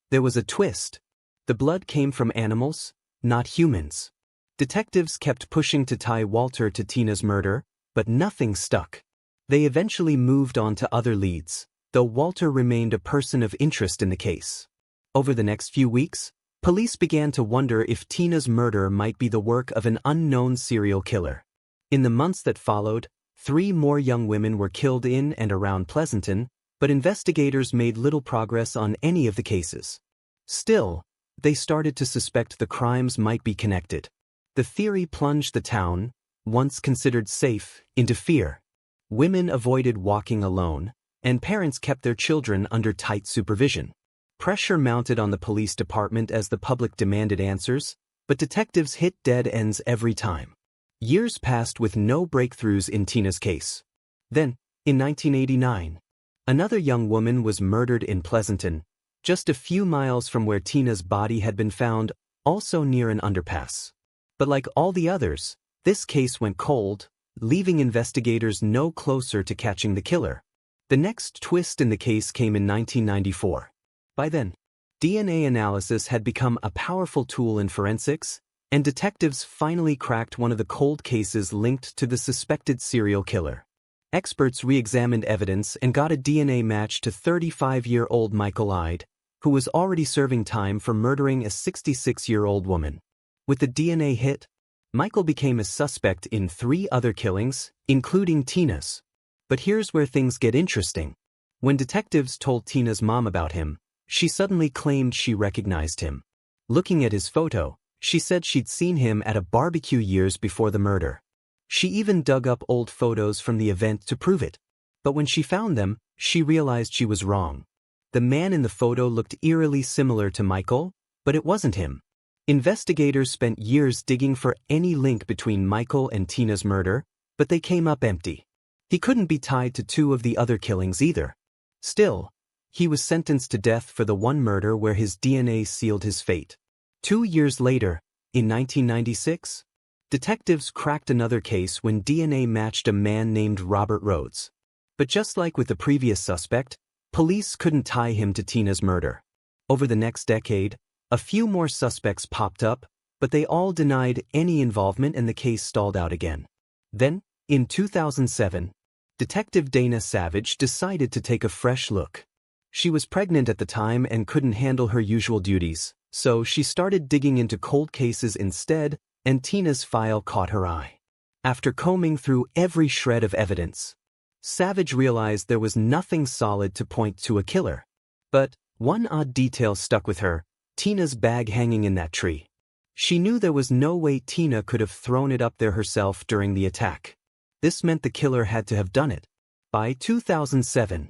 there was a twist. The blood came from animals, not humans. Detectives kept pushing to tie Walter to Tina's murder, but nothing stuck. They eventually moved on to other leads, though Walter remained a person of interest in the case. Over the next few weeks, police began to wonder if Tina's murder might be the work of an unknown serial killer. In the months that followed, 3 more young women were killed in and around Pleasanton, but investigators made little progress on any of the cases. Still, they started to suspect the crimes might be connected. The theory plunged the town, once considered safe, into fear. Women avoided walking alone, and parents kept their children under tight supervision. Pressure mounted on the police department as the public demanded answers, but detectives hit dead ends every time. Years passed with no breakthroughs in Tina's case. Then, in 1989, another young woman was murdered in Pleasanton, just a few miles from where Tina's body had been found, also near an underpass. But like all the others, this case went cold, leaving investigators no closer to catching the killer. The next twist in the case came in 1994. By then, DNA analysis had become a powerful tool in forensics, and detectives finally cracked one of the cold cases linked to the suspected serial killer. Experts re-examined evidence and got a DNA match to 35-year-old Michael Ide, who was already serving time for murdering a 66-year-old woman. With the DNA hit, Michael became a suspect in 3 other killings, including Tina's. But here's where things get interesting. When detectives told Tina's mom about him, she suddenly claimed she recognized him. Looking at his photo, she said she'd seen him at a barbecue years before the murder. She even dug up old photos from the event to prove it. But when she found them, she realized she was wrong. The man in the photo looked eerily similar to Michael, but it wasn't him. Investigators spent years digging for any link between Michael and Tina's murder, but they came up empty. He couldn't be tied to two of the other killings either. Still, he was sentenced to death for the one murder where his DNA sealed his fate. 2 years later, in 1996, detectives cracked another case when DNA matched a man named Robert Rhodes. But just like with the previous suspect, police couldn't tie him to Tina's murder. Over the next decade, a few more suspects popped up, but they all denied any involvement and the case stalled out again. Then, in 2007, Detective Dana Savage decided to take a fresh look. She was pregnant at the time and couldn't handle her usual duties, so she started digging into cold cases instead, and Tina's file caught her eye. After combing through every shred of evidence, Savage realized there was nothing solid to point to a killer. But one odd detail stuck with her: Tina's bag hanging in that tree. She knew there was no way Tina could have thrown it up there herself during the attack. This meant the killer had to have done it. By 2007,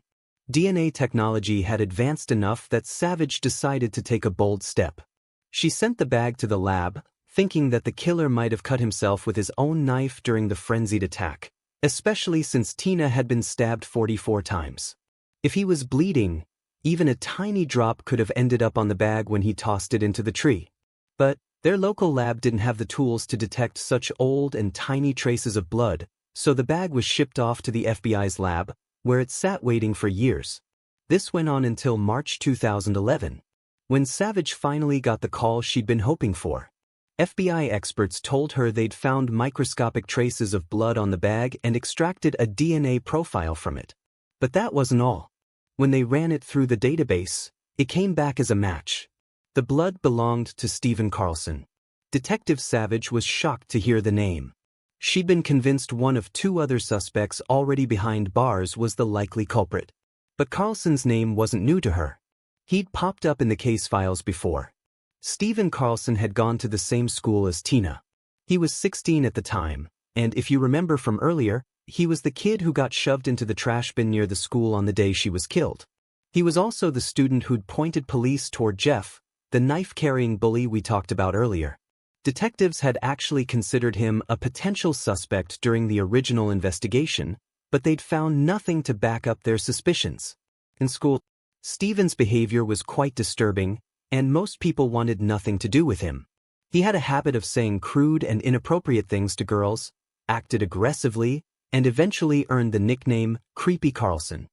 DNA technology had advanced enough that Savage decided to take a bold step. She sent the bag to the lab, thinking that the killer might have cut himself with his own knife during the frenzied attack, especially since Tina had been stabbed 44 times. If he was bleeding, even a tiny drop could have ended up on the bag when he tossed it into the tree. But their local lab didn't have the tools to detect such old and tiny traces of blood, so the bag was shipped off to the FBI's lab, where it sat waiting for years. This went on until March 2011, when Savage finally got the call she'd been hoping for. FBI experts told her they'd found microscopic traces of blood on the bag and extracted a DNA profile from it. But that wasn't all. When they ran it through the database, it came back as a match. The blood belonged to Stephen Carlson. Detective Savage was shocked to hear the name. She'd been convinced one of two other suspects already behind bars was the likely culprit. But Carlson's name wasn't new to her. He'd popped up in the case files before. Stephen Carlson had gone to the same school as Tina. He was 16 at the time, and if you remember from earlier, he was the kid who got shoved into the trash bin near the school on the day she was killed. He was also the student who'd pointed police toward Jeff, the knife-carrying bully we talked about earlier. Detectives had actually considered him a potential suspect during the original investigation, but they'd found nothing to back up their suspicions. In school, Stephen's behavior was quite disturbing, and most people wanted nothing to do with him. He had a habit of saying crude and inappropriate things to girls, acted aggressively, and eventually earned the nickname Creepy Carlson.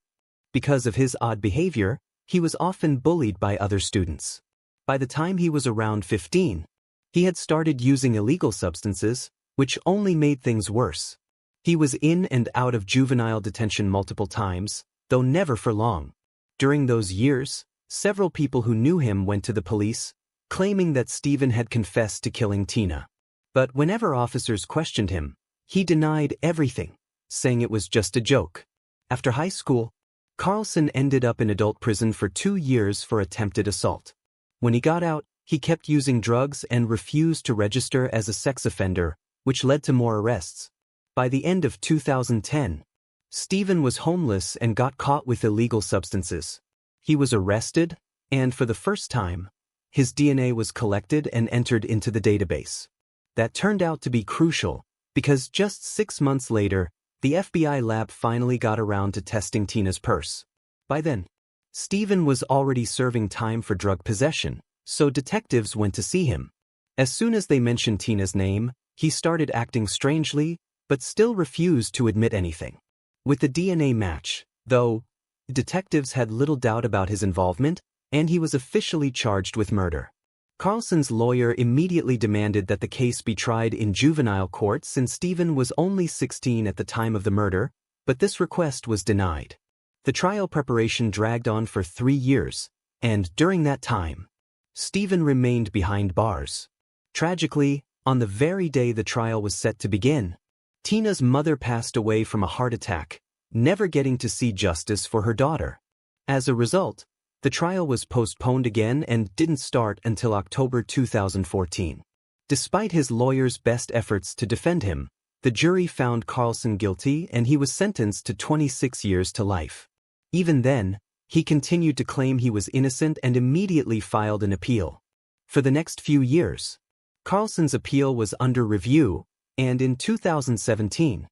Because of his odd behavior, he was often bullied by other students. By the time he was around 15, he had started using illegal substances, which only made things worse. He was in and out of juvenile detention multiple times, though never for long. During those years, several people who knew him went to the police, claiming that Stephen had confessed to killing Tina. But whenever officers questioned him, he denied everything, saying it was just a joke. After high school, Carlson ended up in adult prison for 2 years for attempted assault. When he got out, he kept using drugs and refused to register as a sex offender, which led to more arrests. By the end of 2010, Stephen was homeless and got caught with illegal substances. He was arrested, and for the first time, his DNA was collected and entered into the database. That turned out to be crucial, because just 6 months later, the FBI lab finally got around to testing Tina's purse. By then, Stephen was already serving time for drug possession, so detectives went to see him. As soon as they mentioned Tina's name, he started acting strangely, but still refused to admit anything. With the DNA match, though, detectives had little doubt about his involvement, and he was officially charged with murder. Carlson's lawyer immediately demanded that the case be tried in juvenile court since Stephen was only 16 at the time of the murder, but this request was denied. The trial preparation dragged on for 3 years, and during that time, Stephen remained behind bars. Tragically, on the very day the trial was set to begin, Tina's mother passed away from a heart attack, never getting to see justice for her daughter. As a result, the trial was postponed again and didn't start until October 2014. Despite his lawyer's best efforts to defend him, the jury found Carlson guilty and he was sentenced to 26 years to life. Even then, he continued to claim he was innocent and immediately filed an appeal. For the next few years, Carlson's appeal was under review, and in 2017,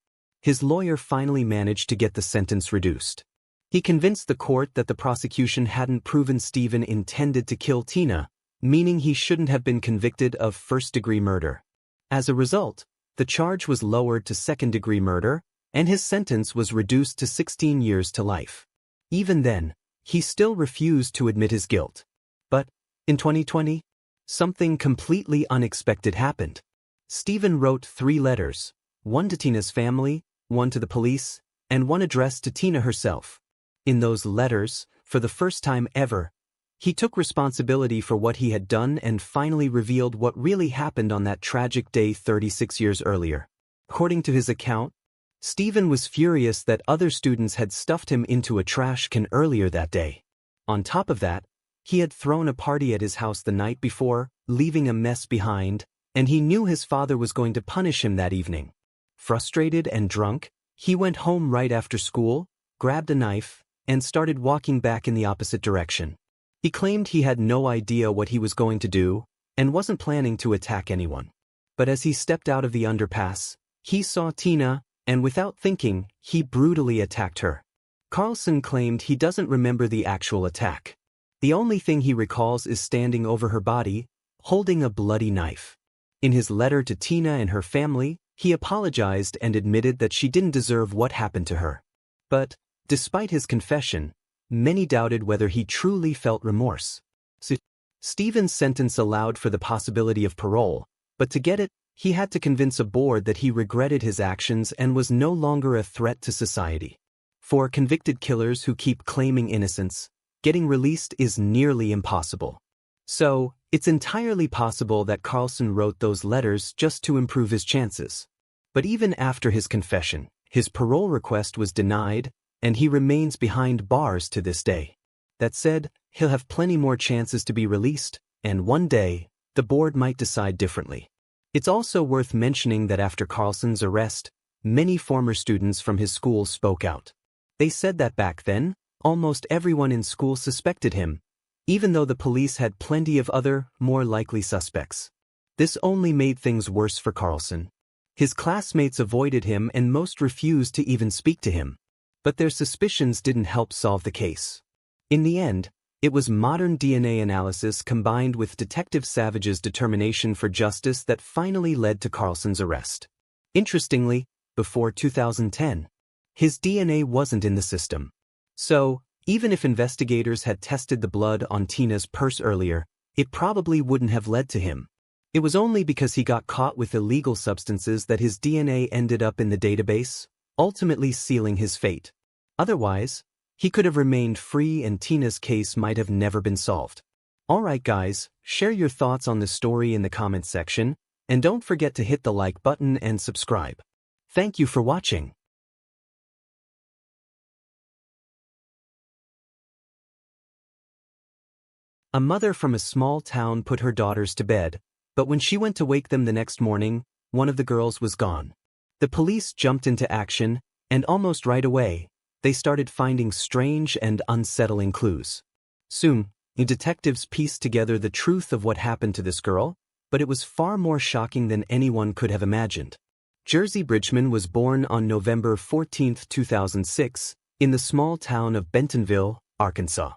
his lawyer finally managed to get the sentence reduced. He convinced the court that the prosecution hadn't proven Stephen intended to kill Tina, meaning he shouldn't have been convicted of first-degree murder. As a result, the charge was lowered to second-degree murder, and his sentence was reduced to 16 years to life. Even then, he still refused to admit his guilt. But, in 2020, something completely unexpected happened. Stephen wrote 3 letters, one to Tina's family, one to the police, and one addressed to Tina herself. In those letters, for the first time ever, he took responsibility for what he had done and finally revealed what really happened on that tragic day 36 years earlier. According to his account, Stephen was furious that other students had stuffed him into a trash can earlier that day. On top of that, he had thrown a party at his house the night before, leaving a mess behind, and he knew his father was going to punish him that evening. Frustrated and drunk, he went home right after school, grabbed a knife, and started walking back in the opposite direction. He claimed he had no idea what he was going to do, and wasn't planning to attack anyone. But as he stepped out of the underpass, he saw Tina, and without thinking, he brutally attacked her. Carlson claimed he doesn't remember the actual attack. The only thing he recalls is standing over her body, holding a bloody knife. In his letter to Tina and her family, he apologized and admitted that she didn't deserve what happened to her. But, despite his confession, many doubted whether he truly felt remorse. Stephen's sentence allowed for the possibility of parole, but to get it, he had to convince a board that he regretted his actions and was no longer a threat to society. For convicted killers who keep claiming innocence, getting released is nearly impossible. So, it's entirely possible that Carlson wrote those letters just to improve his chances. But even after his confession, his parole request was denied, and he remains behind bars to this day. That said, he'll have plenty more chances to be released, and one day, the board might decide differently. It's also worth mentioning that after Carlson's arrest, many former students from his school spoke out. They said that back then, almost everyone in school suspected him, even though the police had plenty of other, more likely suspects. This only made things worse for Carlson. His classmates avoided him and most refused to even speak to him. But their suspicions didn't help solve the case. In the end, it was modern DNA analysis combined with Detective Savage's determination for justice that finally led to Carlson's arrest. Interestingly, before 2010, his DNA wasn't in the system. So, even if investigators had tested the blood on Tina's purse earlier, it probably wouldn't have led to him. It was only because he got caught with illegal substances that his DNA ended up in the database, ultimately sealing his fate. Otherwise, he could have remained free and Tina's case might have never been solved. Alright guys, share your thoughts on the story in the comments section, and don't forget to hit the like button and subscribe. Thank you for watching. A mother from a small town put her daughters to bed, but when she went to wake them the next morning, one of the girls was gone. The police jumped into action, and almost right away, they started finding strange and unsettling clues. Soon, the detectives pieced together the truth of what happened to this girl, but it was far more shocking than anyone could have imagined. Jersey Bridgman was born on November 14, 2006, in the small town of Bentonville, Arkansas.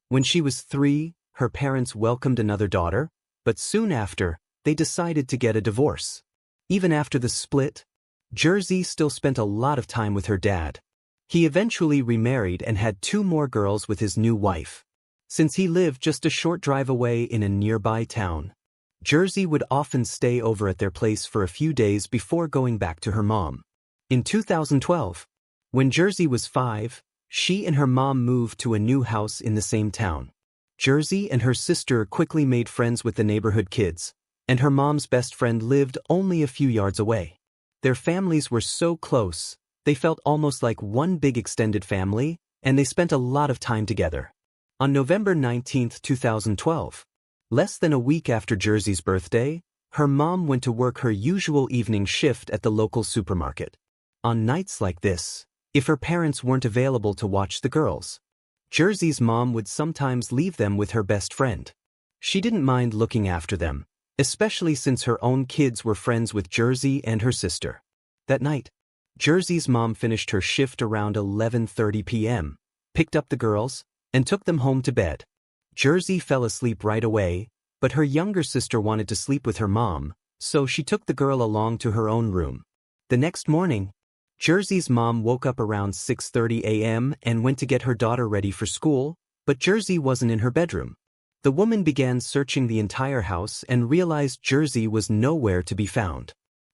When she was 3, her parents welcomed another daughter, but soon after, they decided to get a divorce. Even after the split, Jersey still spent a lot of time with her dad. He eventually remarried and had 2 more girls with his new wife. Since he lived just a short drive away in a nearby town, Jersey would often stay over at their place for a few days before going back to her mom. In 2012, when Jersey was 5, she and her mom moved to a new house in the same town. Jersey and her sister quickly made friends with the neighborhood kids, and her mom's best friend lived only a few yards away. Their families were so close, they felt almost like one big extended family, and they spent a lot of time together. On November 19, 2012, less than a week after Jersey's birthday, her mom went to work her usual evening shift at the local supermarket. On nights like this, if her parents weren't available to watch the girls, Jersey's mom would sometimes leave them with her best friend. She didn't mind looking after them, especially since her own kids were friends with Jersey and her sister. That night, Jersey's mom finished her shift around 11:30 p.m., picked up the girls, and took them home to bed. Jersey fell asleep right away, but her younger sister wanted to sleep with her mom, so she took the girl along to her own room. The next morning, Jersey's mom woke up around 6:30 a.m. and went to get her daughter ready for school, but Jersey wasn't in her bedroom. The woman began searching the entire house and realized Jersey was nowhere to be found.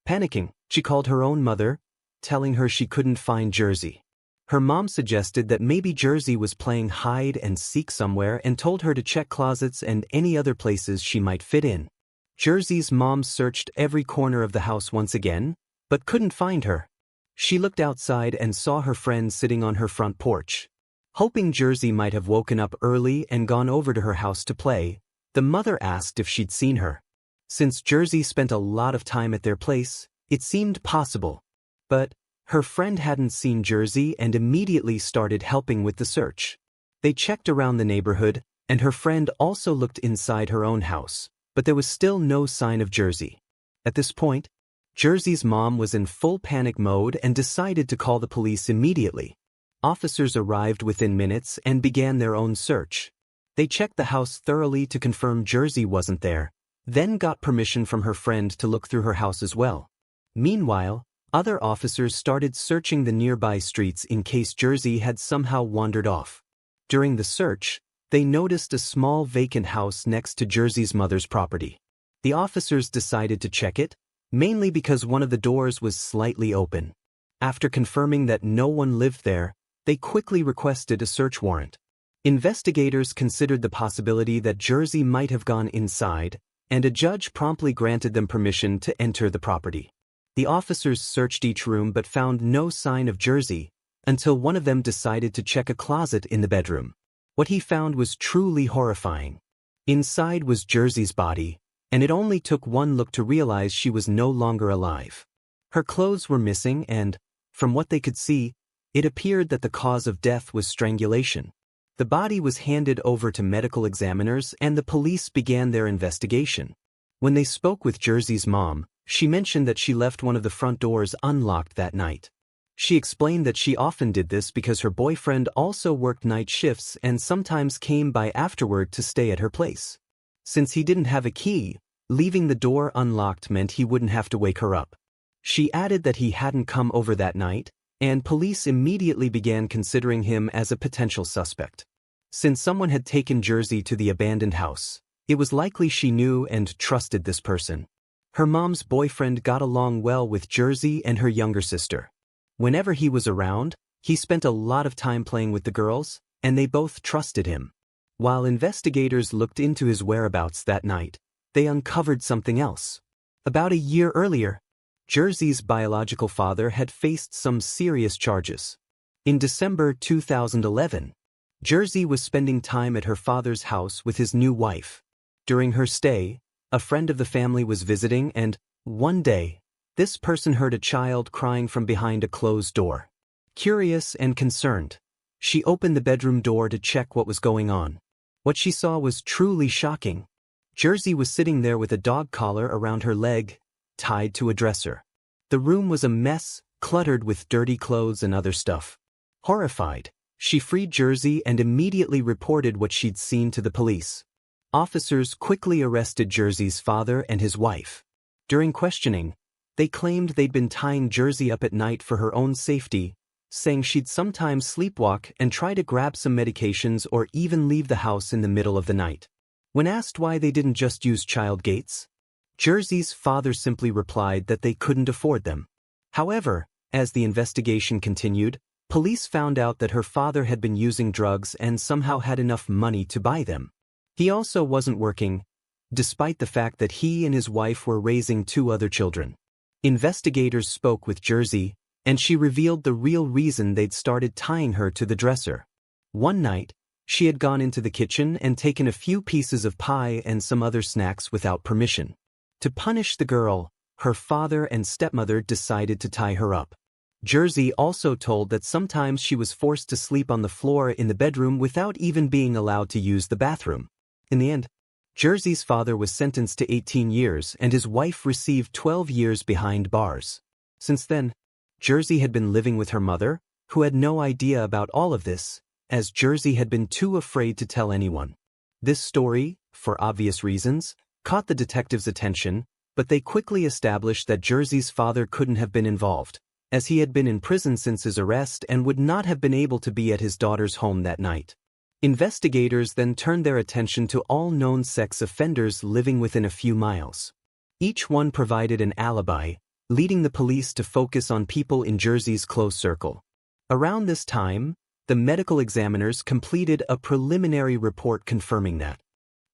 Panicking, she called her own mother, telling her she couldn't find Jersey. Her mom suggested that maybe Jersey was playing hide and seek somewhere and told her to check closets and any other places she might fit in. Jersey's mom searched every corner of the house once again, but couldn't find her. She looked outside and saw her friend sitting on her front porch. Hoping Jersey might have woken up early and gone over to her house to play, the mother asked if she'd seen her. Since Jersey spent a lot of time at their place, it seemed possible. But her friend hadn't seen Jersey and immediately started helping with the search. They checked around the neighborhood, and her friend also looked inside her own house, but there was still no sign of Jersey. At this point, Jersey's mom was in full panic mode and decided to call the police immediately. Officers arrived within minutes and began their own search. They checked the house thoroughly to confirm Jersey wasn't there, then got permission from her friend to look through her house as well. Meanwhile, other officers started searching the nearby streets in case Jersey had somehow wandered off. During the search, they noticed a small vacant house next to Jersey's mother's property. The officers decided to check it, mainly because one of the doors was slightly open. After confirming that no one lived there, they quickly requested a search warrant. Investigators considered the possibility that Jersey might have gone inside, and a judge promptly granted them permission to enter the property. The officers searched each room but found no sign of Jersey, until one of them decided to check a closet in the bedroom. What he found was truly horrifying. Inside was Jersey's body, and it only took one look to realize she was no longer alive. Her clothes were missing and, from what they could see, it appeared that the cause of death was strangulation. The body was handed over to medical examiners and the police began their investigation. When they spoke with Jersey's mom, she mentioned that she left one of the front doors unlocked that night. She explained that she often did this because her boyfriend also worked night shifts and sometimes came by afterward to stay at her place. Since he didn't have a key, leaving the door unlocked meant he wouldn't have to wake her up. She added that he hadn't come over that night, and police immediately began considering him as a potential suspect. Since someone had taken Jersey to the abandoned house, it was likely she knew and trusted this person. Her mom's boyfriend got along well with Jersey and her younger sister. Whenever he was around, he spent a lot of time playing with the girls, and they both trusted him. While investigators looked into his whereabouts that night, they uncovered something else. About a year earlier, Jersey's biological father had faced some serious charges. In December 2011, Jersey was spending time at her father's house with his new wife. During her stay, a friend of the family was visiting and, one day, this person heard a child crying from behind a closed door. Curious and concerned, she opened the bedroom door to check what was going on. What she saw was truly shocking. Jersey was sitting there with a dog collar around her leg, tied to a dresser. The room was a mess, cluttered with dirty clothes and other stuff. Horrified, she freed Jersey and immediately reported what she'd seen to the police. Officers quickly arrested Jersey's father and his wife. During questioning, they claimed they'd been tying Jersey up at night for her own safety, saying she'd sometimes sleepwalk and try to grab some medications or even leave the house in the middle of the night. When asked why they didn't just use child gates, Jersey's father simply replied that they couldn't afford them. However, as the investigation continued, police found out that her father had been using drugs and somehow had enough money to buy them. He also wasn't working, despite the fact that he and his wife were raising 2 other children. Investigators spoke with Jersey, and she revealed the real reason they'd started tying her to the dresser. One night, she had gone into the kitchen and taken a few pieces of pie and some other snacks without permission. To punish the girl, her father and stepmother decided to tie her up. Jersey also told that sometimes she was forced to sleep on the floor in the bedroom without even being allowed to use the bathroom. In the end, Jersey's father was sentenced to 18 years and his wife received 12 years behind bars. Since then, Jersey had been living with her mother, who had no idea about all of this, as Jersey had been too afraid to tell anyone. This story, for obvious reasons, caught the detectives' attention, but they quickly established that Jersey's father couldn't have been involved, as he had been in prison since his arrest and would not have been able to be at his daughter's home that night. Investigators then turned their attention to all known sex offenders living within a few miles. Each one provided an alibi, leading the police to focus on people in Jersey's close circle. Around this time, the medical examiners completed a preliminary report confirming that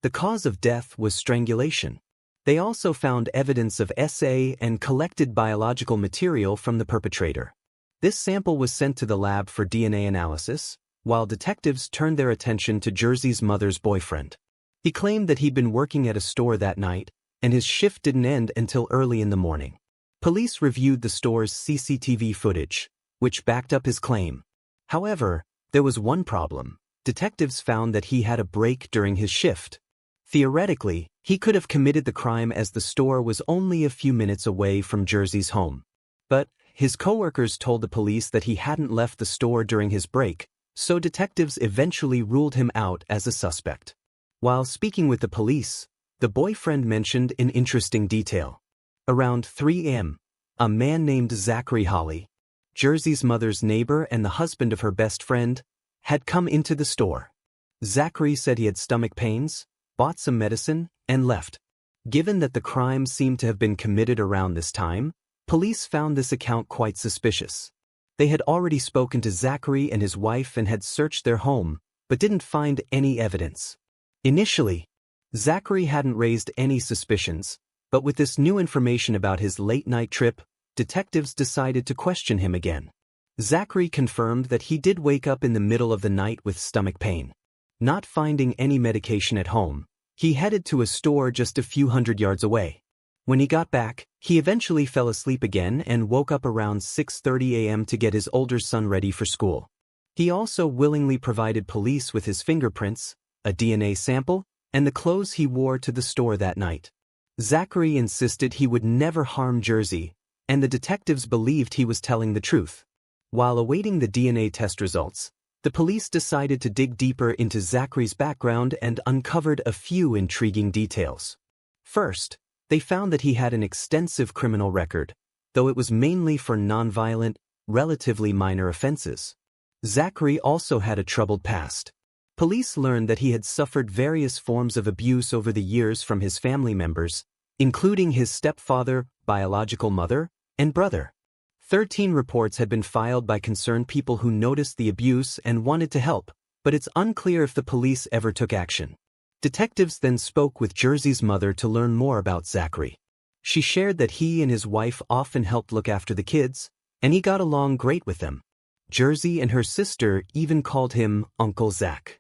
the cause of death was strangulation. They also found evidence of SA and collected biological material from the perpetrator. This sample was sent to the lab for DNA analysis, while detectives turned their attention to Jersey's mother's boyfriend. He claimed that he'd been working at a store that night, and his shift didn't end until early in the morning. Police reviewed the store's CCTV footage, which backed up his claim. However, there was one problem. Detectives found that he had a break during his shift. Theoretically, he could have committed the crime as the store was only a few minutes away from Jersey's home. But his coworkers told the police that he hadn't left the store during his break, so detectives eventually ruled him out as a suspect. While speaking with the police, the boyfriend mentioned an interesting detail. Around 3 a.m., a man named Zachary Hawley, Jersey's mother's neighbor and the husband of her best friend, had come into the store. Zachary said he had stomach pains, bought some medicine, and left. Given that the crime seemed to have been committed around this time, police found this account quite suspicious. They had already spoken to Zachary and his wife and had searched their home, but didn't find any evidence. Initially, Zachary hadn't raised any suspicions, but with this new information about his late-night trip, detectives decided to question him again. Zachary confirmed that he did wake up in the middle of the night with stomach pain. Not finding any medication at home, he headed to a store just a few hundred yards away. When he got back, he eventually fell asleep again and woke up around 6:30 a.m. to get his older son ready for school. He also willingly provided police with his fingerprints, a DNA sample, and the clothes he wore to the store that night. Zachary insisted he would never harm Jersey, and the detectives believed he was telling the truth. While awaiting the DNA test results, the police decided to dig deeper into Zachary's background and uncovered a few intriguing details. First, they found that he had an extensive criminal record, though it was mainly for nonviolent, relatively minor offenses. Zachary also had a troubled past. Police learned that he had suffered various forms of abuse over the years from his family members, including his stepfather, biological mother, and brother. 13 reports had been filed by concerned people who noticed the abuse and wanted to help, but it's unclear if the police ever took action. Detectives then spoke with Jersey's mother to learn more about Zachary. She shared that he and his wife often helped look after the kids, and he got along great with them. Jersey and her sister even called him Uncle Zach.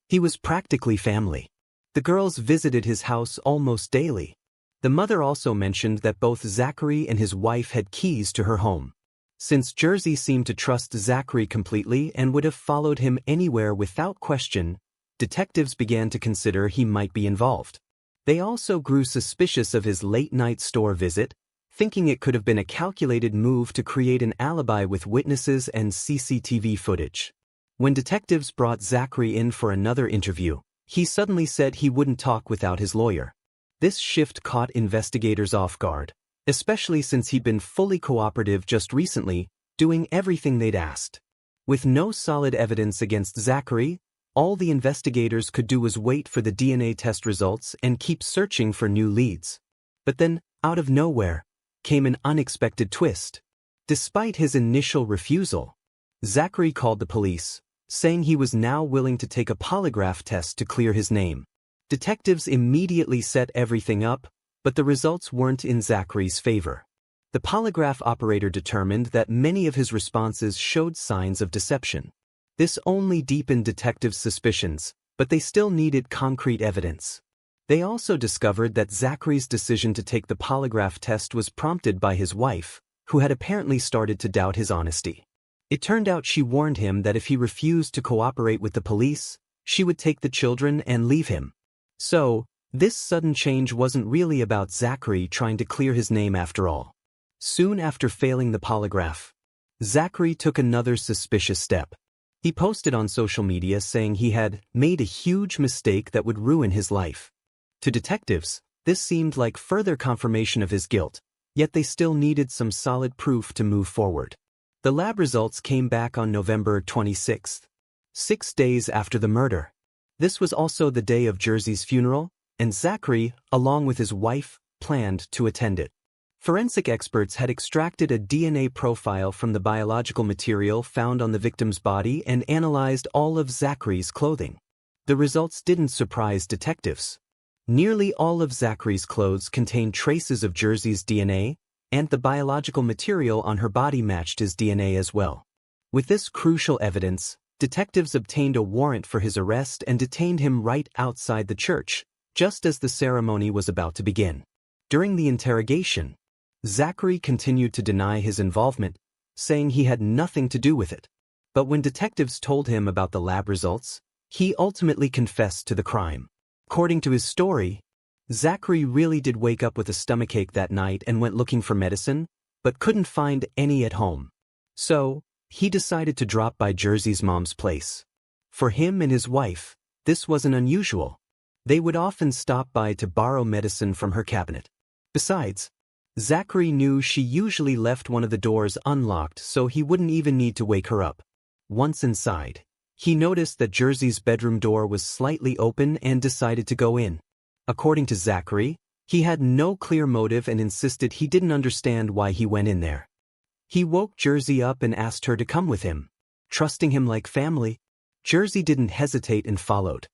He was practically family. The girls visited his house almost daily. The mother also mentioned that both Zachary and his wife had keys to her home. Since Jersey seemed to trust Zachary completely and would have followed him anywhere without question, detectives began to consider he might be involved. They also grew suspicious of his late-night store visit, thinking it could have been a calculated move to create an alibi with witnesses and CCTV footage. When detectives brought Zachary in for another interview, he suddenly said he wouldn't talk without his lawyer. This shift caught investigators off guard, especially since he'd been fully cooperative just recently, doing everything they'd asked. With no solid evidence against Zachary, all the investigators could do was wait for the DNA test results and keep searching for new leads. But then, out of nowhere, came an unexpected twist. Despite his initial refusal, Zachary called the police, saying he was now willing to take a polygraph test to clear his name. Detectives immediately set everything up, but the results weren't in Zachary's favor. The polygraph operator determined that many of his responses showed signs of deception. This only deepened detectives' suspicions, but they still needed concrete evidence. They also discovered that Zachary's decision to take the polygraph test was prompted by his wife, who had apparently started to doubt his honesty. It turned out she warned him that if he refused to cooperate with the police, she would take the children and leave him. So, this sudden change wasn't really about Zachary trying to clear his name after all. Soon after failing the polygraph, Zachary took another suspicious step. He posted on social media saying he had made a huge mistake that would ruin his life. To detectives, this seemed like further confirmation of his guilt, yet they still needed some solid proof to move forward. The lab results came back on November 26th, 6 days after the murder. This was also the day of Jersey's funeral, and Zachary, along with his wife, planned to attend it. Forensic experts had extracted a DNA profile from the biological material found on the victim's body and analyzed all of Zachary's clothing. The results didn't surprise detectives. Nearly all of Zachary's clothes contained traces of Jersey's DNA, and the biological material on her body matched his DNA as well. With this crucial evidence, detectives obtained a warrant for his arrest and detained him right outside the church, just as the ceremony was about to begin. During the interrogation, Zachary continued to deny his involvement, saying he had nothing to do with it. But when detectives told him about the lab results, he ultimately confessed to the crime. According to his story, Zachary really did wake up with a stomachache that night and went looking for medicine, but couldn't find any at home. So, he decided to drop by Jersey's mom's place. For him and his wife, this wasn't unusual. They would often stop by to borrow medicine from her cabinet. Besides, Zachary knew she usually left one of the doors unlocked, so he wouldn't even need to wake her up. Once inside, he noticed that Jersey's bedroom door was slightly open and decided to go in. According to Zachary, he had no clear motive and insisted he didn't understand why he went in there. He woke Jersey up and asked her to come with him. Trusting him like family, Jersey didn't hesitate and followed.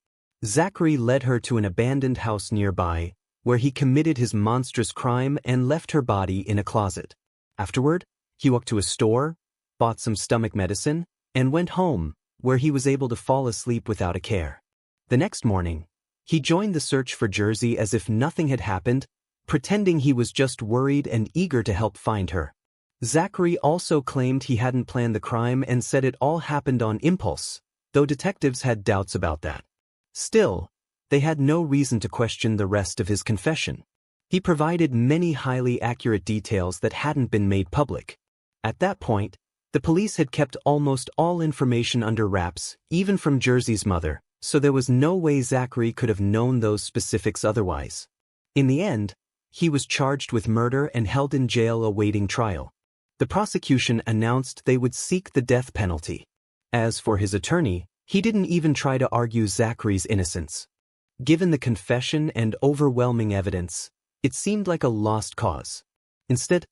Zachary led her to an abandoned house nearby, where he committed his monstrous crime and left her body in a closet. Afterward, he walked to a store, bought some stomach medicine, and went home, where he was able to fall asleep without a care. The next morning, he joined the search for Jersey as if nothing had happened, pretending he was just worried and eager to help find her. Zachary also claimed he hadn't planned the crime and said it all happened on impulse, though detectives had doubts about that. Still, they had no reason to question the rest of his confession. He provided many highly accurate details that hadn't been made public. At that point, the police had kept almost all information under wraps, even from Jersey's mother, so there was no way Zachary could have known those specifics otherwise. In the end, he was charged with murder and held in jail awaiting trial. The prosecution announced they would seek the death penalty. As for his attorney, he didn't even try to argue Zachary's innocence. Given the confession and overwhelming evidence, it seemed like a lost cause. Instead,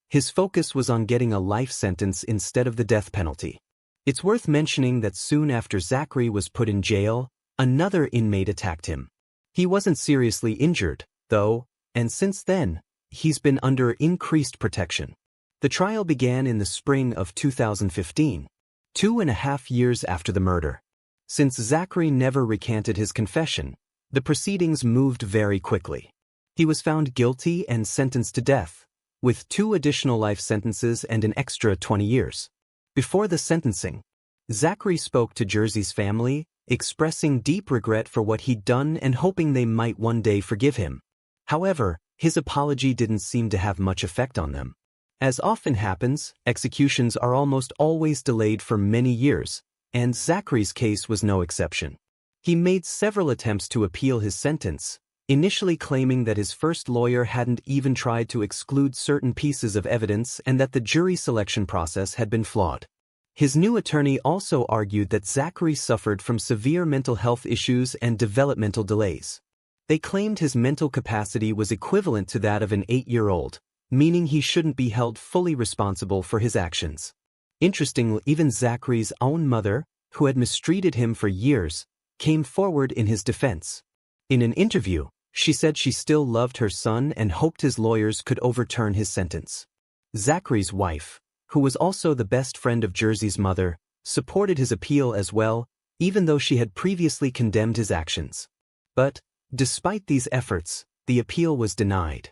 his focus was on getting a life sentence instead of the death penalty. It's worth mentioning that soon after Zachary was put in jail, another inmate attacked him. He wasn't seriously injured, though, and since then, he's been under increased protection. The trial began in the spring of 2015, 2.5 years after the murder. Since Zachary never recanted his confession, the proceedings moved very quickly. He was found guilty and sentenced to death, with 2 additional life sentences and an extra 20 years. Before the sentencing, Zachary spoke to Jersey's family, expressing deep regret for what he'd done and hoping they might one day forgive him. However, his apology didn't seem to have much effect on them. As often happens, executions are almost always delayed for many years, and Zachary's case was no exception. He made several attempts to appeal his sentence, initially claiming that his first lawyer hadn't even tried to exclude certain pieces of evidence and that the jury selection process had been flawed. His new attorney also argued that Zachary suffered from severe mental health issues and developmental delays. They claimed his mental capacity was equivalent to that of an 8-year-old, meaning he shouldn't be held fully responsible for his actions. Interestingly, even Zachary's own mother, who had mistreated him for years, came forward in his defense. In an interview, she said she still loved her son and hoped his lawyers could overturn his sentence. Zachary's wife, who was also the best friend of Jersey's mother, supported his appeal as well, even though she had previously condemned his actions. But, despite these efforts, the appeal was denied.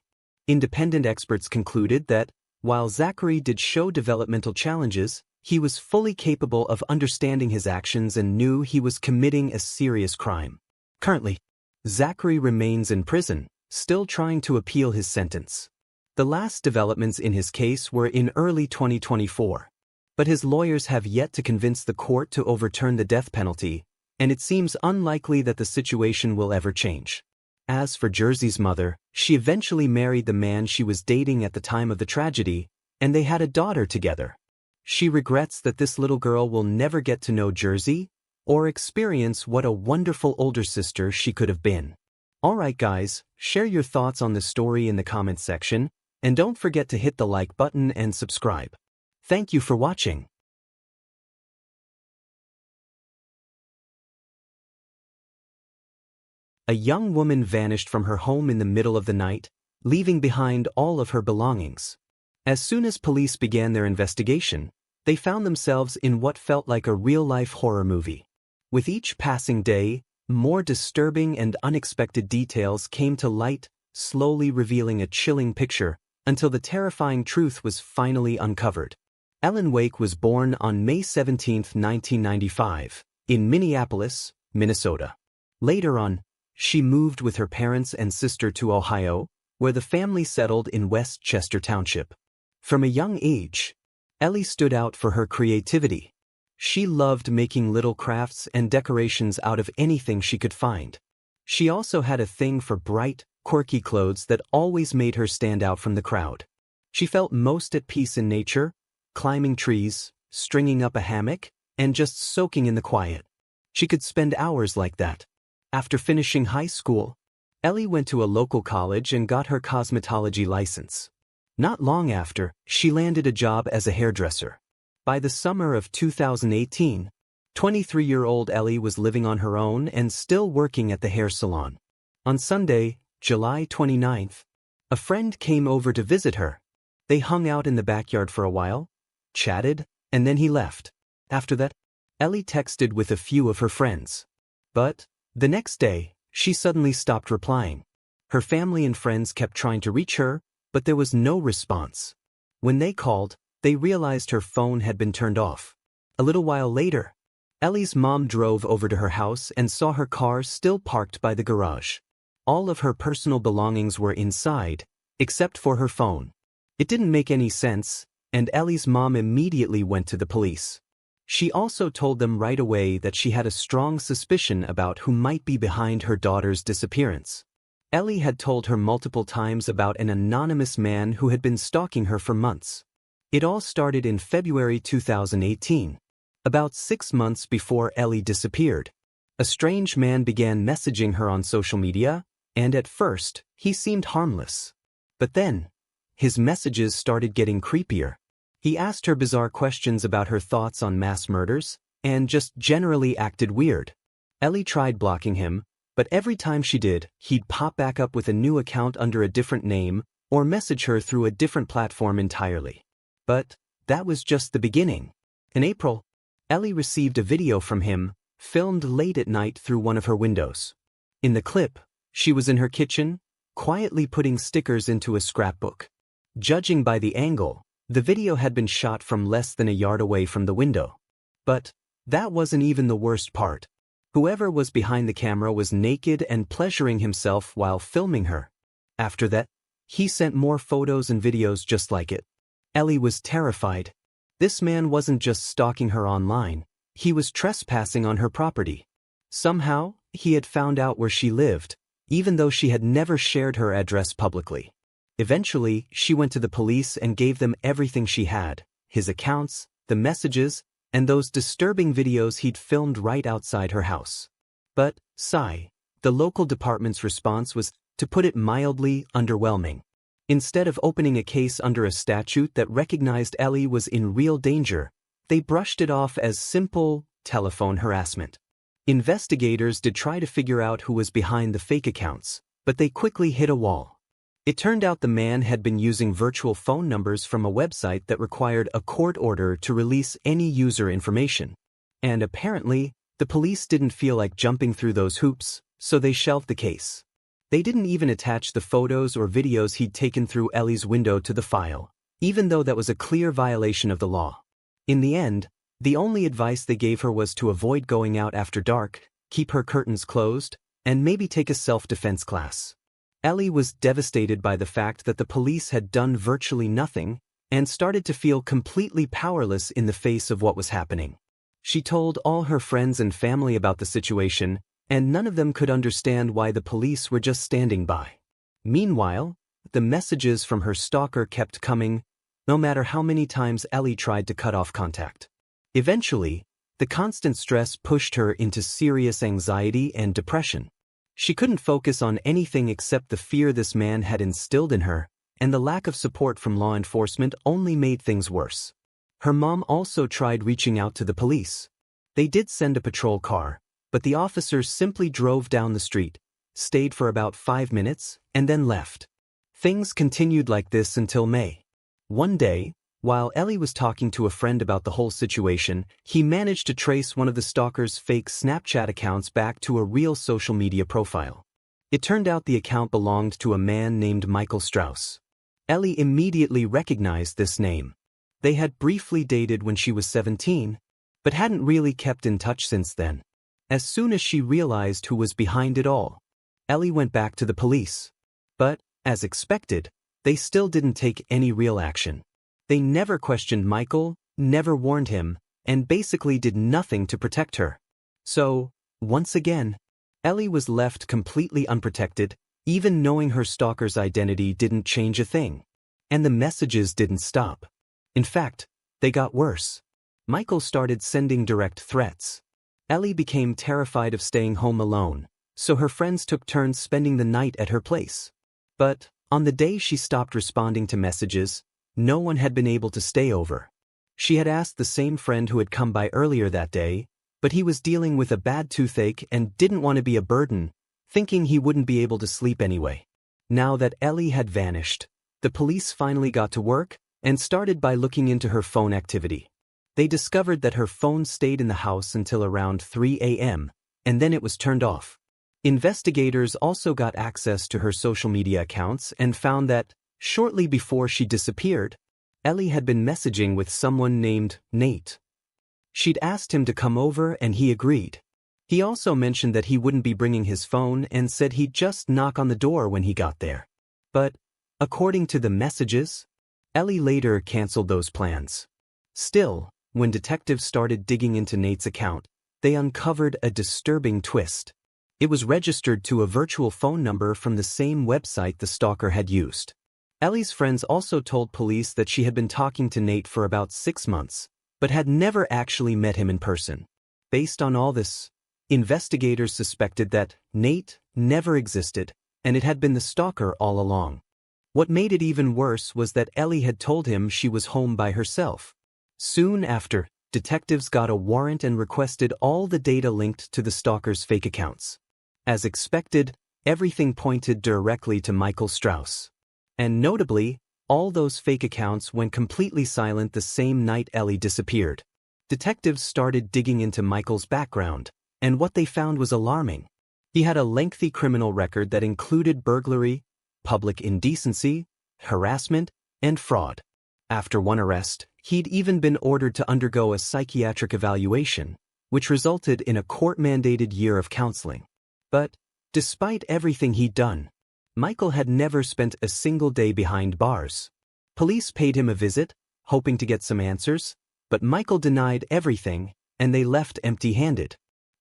Independent experts concluded that, while Zachary did show developmental challenges, he was fully capable of understanding his actions and knew he was committing a serious crime. Currently, Zachary remains in prison, still trying to appeal his sentence. The last developments in his case were in early 2024. But his lawyers have yet to convince the court to overturn the death penalty, and it seems unlikely that the situation will ever change. As for Jersey's mother, she eventually married the man she was dating at the time of the tragedy, and they had a daughter together. She regrets that this little girl will never get to know Jersey or experience what a wonderful older sister she could have been. Alright guys, share your thoughts on the story in the comments section, and don't forget to hit the like button and subscribe. Thank you for watching. A young woman vanished from her home in the middle of the night, leaving behind all of her belongings. As soon as police began their investigation, they found themselves in what felt like a real-life horror movie. With each passing day, more disturbing and unexpected details came to light, slowly revealing a chilling picture, until the terrifying truth was finally uncovered. Ellen Wake was born on May 17, 1995, in Minneapolis, Minnesota. Later on, she moved with her parents and sister to Ohio, where the family settled in West Chester Township. From a young age, Ellie stood out for her creativity. She loved making little crafts and decorations out of anything she could find. She also had a thing for bright, quirky clothes that always made her stand out from the crowd. She felt most at peace in nature, climbing trees, stringing up a hammock, and just soaking in the quiet. She could spend hours like that. After finishing high school, Ellie went to a local college and got her cosmetology license. Not long after, she landed a job as a hairdresser. By the summer of 2018, 23-year-old Ellie was living on her own and still working at the hair salon. On Sunday, July 29th, a friend came over to visit her. They hung out in the backyard for a while, chatted, and then he left. After that, Ellie texted with a few of her friends. But the next day, she suddenly stopped replying. Her family and friends kept trying to reach her, but there was no response. When they called, they realized her phone had been turned off. A little while later, Ellie's mom drove over to her house and saw her car still parked by the garage. All of her personal belongings were inside, except for her phone. It didn't make any sense, and Ellie's mom immediately went to the police. She also told them right away that she had a strong suspicion about who might be behind her daughter's disappearance. Ellie had told her multiple times about an anonymous man who had been stalking her for months. It all started in February 2018, about 6 months before Ellie disappeared. A strange man began messaging her on social media, and at first, he seemed harmless. But then, his messages started getting creepier. He asked her bizarre questions about her thoughts on mass murders, and just generally acted weird. Ellie tried blocking him, but every time she did, he'd pop back up with a new account under a different name, or message her through a different platform entirely. But that was just the beginning. In April, Ellie received a video from him, filmed late at night through one of her windows. In the clip, she was in her kitchen, quietly putting stickers into a scrapbook. Judging by the angle, the video had been shot from less than a yard away from the window. But that wasn't even the worst part. Whoever was behind the camera was naked and pleasuring himself while filming her. After that, he sent more photos and videos just like it. Ellie was terrified. This man wasn't just stalking her online, he was trespassing on her property. Somehow, he had found out where she lived, even though she had never shared her address publicly. Eventually, she went to the police and gave them everything she had, his accounts, the messages, and those disturbing videos he'd filmed right outside her house. But, the local department's response was, to put it mildly, underwhelming. Instead of opening a case under a statute that recognized Ellie was in real danger, they brushed it off as simple telephone harassment. Investigators did try to figure out who was behind the fake accounts, but they quickly hit a wall. It turned out the man had been using virtual phone numbers from a website that required a court order to release any user information. And apparently, the police didn't feel like jumping through those hoops, so they shelved the case. They didn't even attach the photos or videos he'd taken through Ellie's window to the file, even though that was a clear violation of the law. In the end, the only advice they gave her was to avoid going out after dark, keep her curtains closed, and maybe take a self-defense class. Ellie was devastated by the fact that the police had done virtually nothing, and started to feel completely powerless in the face of what was happening. She told all her friends and family about the situation, and none of them could understand why the police were just standing by. Meanwhile, the messages from her stalker kept coming, no matter how many times Ellie tried to cut off contact. Eventually, the constant stress pushed her into serious anxiety and depression. She couldn't focus on anything except the fear this man had instilled in her, and the lack of support from law enforcement only made things worse. Her mom also tried reaching out to the police. They did send a patrol car, but the officers simply drove down the street, stayed for about 5 minutes, and then left. Things continued like this until May. One day, while Ellie was talking to a friend about the whole situation, he managed to trace one of the stalker's fake Snapchat accounts back to a real social media profile. It turned out the account belonged to a man named Michael Strauss. Ellie immediately recognized this name. They had briefly dated when she was 17, but hadn't really kept in touch since then. As soon as she realized who was behind it all, Ellie went back to the police. But, as expected, they still didn't take any real action. They never questioned Michael, never warned him, and basically did nothing to protect her. So, once again, Ellie was left completely unprotected, even knowing her stalker's identity didn't change a thing. And the messages didn't stop. In fact, they got worse. Michael started sending direct threats. Ellie became terrified of staying home alone, so her friends took turns spending the night at her place. But, on the day she stopped responding to messages, no one had been able to stay over. She had asked the same friend who had come by earlier that day, but he was dealing with a bad toothache and didn't want to be a burden, thinking he wouldn't be able to sleep anyway. Now that Ellie had vanished, the police finally got to work and started by looking into her phone activity. They discovered that her phone stayed in the house until around 3 a.m., and then it was turned off. Investigators also got access to her social media accounts and found that, shortly before she disappeared, Ellie had been messaging with someone named Nate. She'd asked him to come over and he agreed. He also mentioned that he wouldn't be bringing his phone and said he'd just knock on the door when he got there. But, according to the messages, Ellie later canceled those plans. Still, when detectives started digging into Nate's account, they uncovered a disturbing twist. It was registered to a virtual phone number from the same website the stalker had used. Ellie's friends also told police that she had been talking to Nate for about 6 months, but had never actually met him in person. Based on all this, investigators suspected that Nate never existed, and it had been the stalker all along. What made it even worse was that Ellie had told him she was home by herself. Soon after, detectives got a warrant and requested all the data linked to the stalker's fake accounts. As expected, everything pointed directly to Michael Strauss. And notably, all those fake accounts went completely silent the same night Ellie disappeared. Detectives started digging into Michael's background, and what they found was alarming. He had a lengthy criminal record that included burglary, public indecency, harassment, and fraud. After one arrest, he'd even been ordered to undergo a psychiatric evaluation, which resulted in a court-mandated year of counseling. But, despite everything he'd done, Michael had never spent a single day behind bars. Police paid him a visit, hoping to get some answers, but Michael denied everything, and they left empty-handed.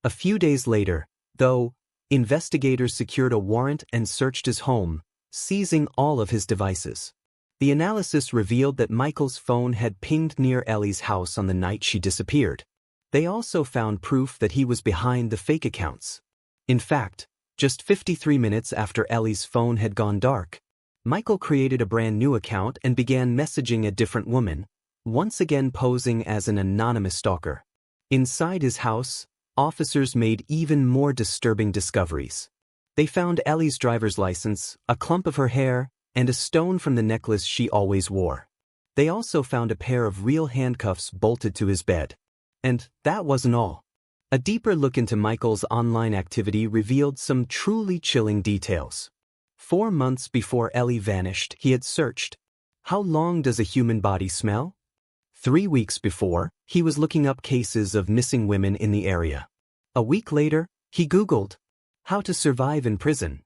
A few days later, though, investigators secured a warrant and searched his home, seizing all of his devices. The analysis revealed that Michael's phone had pinged near Ellie's house on the night she disappeared. They also found proof that he was behind the fake accounts. In fact, just 53 minutes after Ellie's phone had gone dark, Michael created a brand new account and began messaging a different woman, once again posing as an anonymous stalker. Inside his house, officers made even more disturbing discoveries. They found Ellie's driver's license, a clump of her hair, and a stone from the necklace she always wore. They also found a pair of real handcuffs bolted to his bed. And that wasn't all. A deeper look into Michael's online activity revealed some truly chilling details. 4 months before Ellie vanished, he had searched, "How long does a human body smell?" 3 weeks before, he was looking up cases of missing women in the area. A week later, he Googled, "How to survive in prison."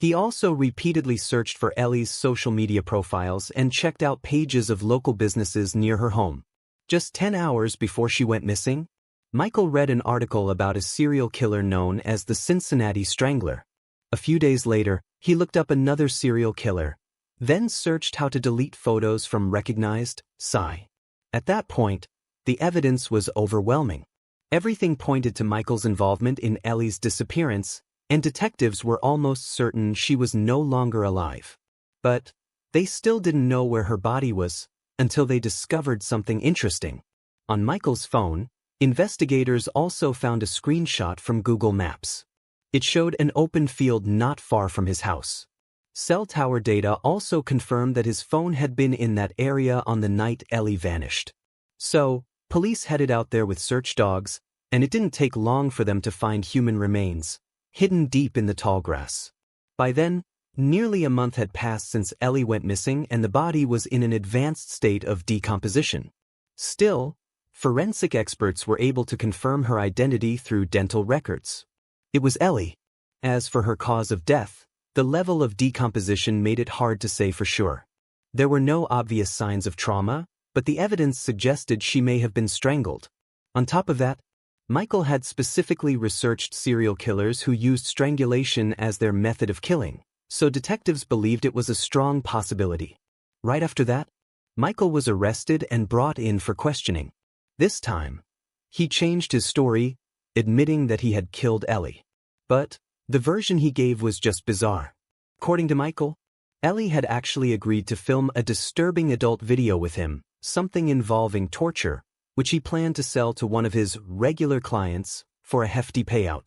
He also repeatedly searched for Ellie's social media profiles and checked out pages of local businesses near her home. Just 10 hours before she went missing, Michael read an article about a serial killer known as the Cincinnati Strangler. A few days later, he looked up another serial killer, then searched how to delete photos from recognized sites. At that point, the evidence was overwhelming. Everything pointed to Michael's involvement in Ellie's disappearance, and detectives were almost certain she was no longer alive. But they still didn't know where her body was until they discovered something interesting. On Michael's phone, investigators also found a screenshot from Google Maps. It showed an open field not far from his house. Cell tower data also confirmed that his phone had been in that area on the night Ellie vanished. So, police headed out there with search dogs, and it didn't take long for them to find human remains, hidden deep in the tall grass. By then, nearly a month had passed since Ellie went missing and the body was in an advanced state of decomposition. Still, forensic experts were able to confirm her identity through dental records. It was Ellie. As for her cause of death, the level of decomposition made it hard to say for sure. There were no obvious signs of trauma, but the evidence suggested she may have been strangled. On top of that, Michael had specifically researched serial killers who used strangulation as their method of killing, so detectives believed it was a strong possibility. Right after that, Michael was arrested and brought in for questioning. This time, he changed his story, admitting that he had killed Ellie. But the version he gave was just bizarre. According to Michael, Ellie had actually agreed to film a disturbing adult video with him, something involving torture, which he planned to sell to one of his regular clients for a hefty payout.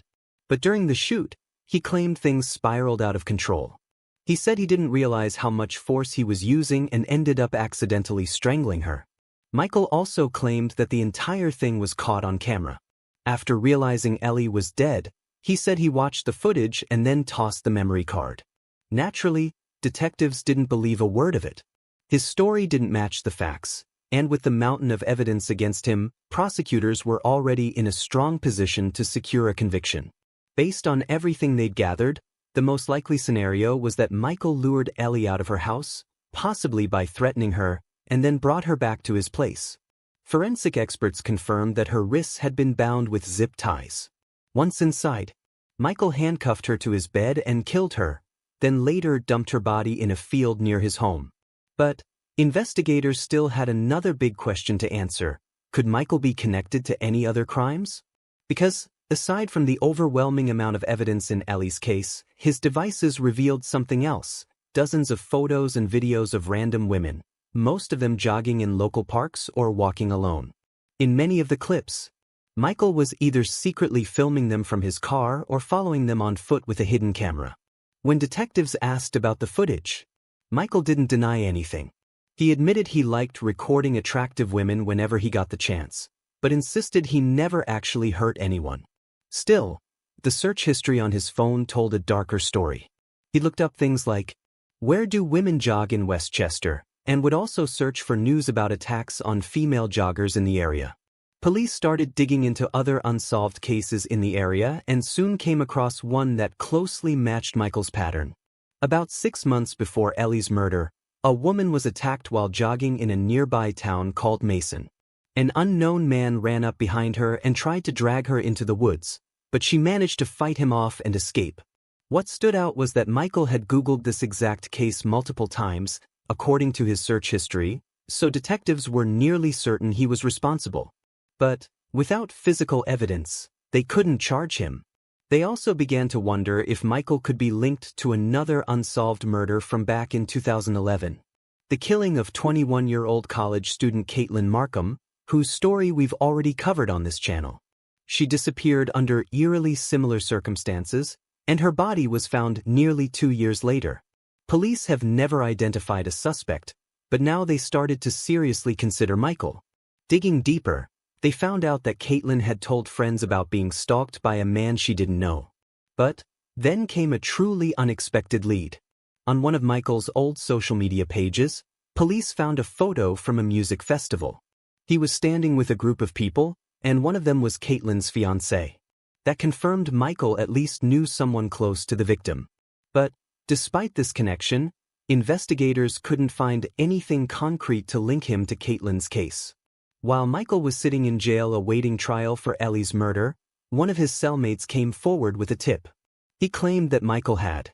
But during the shoot, he claimed things spiraled out of control. He said he didn't realize how much force he was using and ended up accidentally strangling her. Michael also claimed that the entire thing was caught on camera. After realizing Ellie was dead, he said he watched the footage and then tossed the memory card. Naturally, detectives didn't believe a word of it. His story didn't match the facts, and with the mountain of evidence against him, prosecutors were already in a strong position to secure a conviction. Based on everything they'd gathered, the most likely scenario was that Michael lured Ellie out of her house, possibly by threatening her, and then brought her back to his place. Forensic experts confirmed that her wrists had been bound with zip ties. Once inside, Michael handcuffed her to his bed and killed her, then later dumped her body in a field near his home. But investigators still had another big question to answer. Could Michael be connected to any other crimes? Because, aside from the overwhelming amount of evidence in Ellie's case, his devices revealed something else: dozens of photos and videos of random women, most of them jogging in local parks or walking alone. In many of the clips, Michael was either secretly filming them from his car or following them on foot with a hidden camera. When detectives asked about the footage, Michael didn't deny anything. He admitted he liked recording attractive women whenever he got the chance, but insisted he never actually hurt anyone. Still, the search history on his phone told a darker story. He looked up things like, "Where do women jog in Westchester?" and would also search for news about attacks on female joggers in the area. Police started digging into other unsolved cases in the area and soon came across one that closely matched Michael's pattern. About 6 months before Ellie's murder, a woman was attacked while jogging in a nearby town called Mason. An unknown man ran up behind her and tried to drag her into the woods, but she managed to fight him off and escape. What stood out was that Michael had Googled this exact case multiple times, according to his search history, so detectives were nearly certain he was responsible. But, without physical evidence, they couldn't charge him. They also began to wonder if Michael could be linked to another unsolved murder from back in 2011. The killing of 21-year-old college student Caitlin Markham, whose story we've already covered on this channel. She disappeared under eerily similar circumstances, and her body was found nearly 2 years later. Police have never identified a suspect, but now they started to seriously consider Michael. Digging deeper, they found out that Caitlin had told friends about being stalked by a man she didn't know. But then came a truly unexpected lead. On one of Michael's old social media pages, police found a photo from a music festival. He was standing with a group of people, and one of them was Caitlin's fiancé. That confirmed Michael at least knew someone close to the victim. But Despite this connection, investigators couldn't find anything concrete to link him to Caitlin's case. While Michael was sitting in jail awaiting trial for Ellie's murder, one of his cellmates came forward with a tip. He claimed that Michael had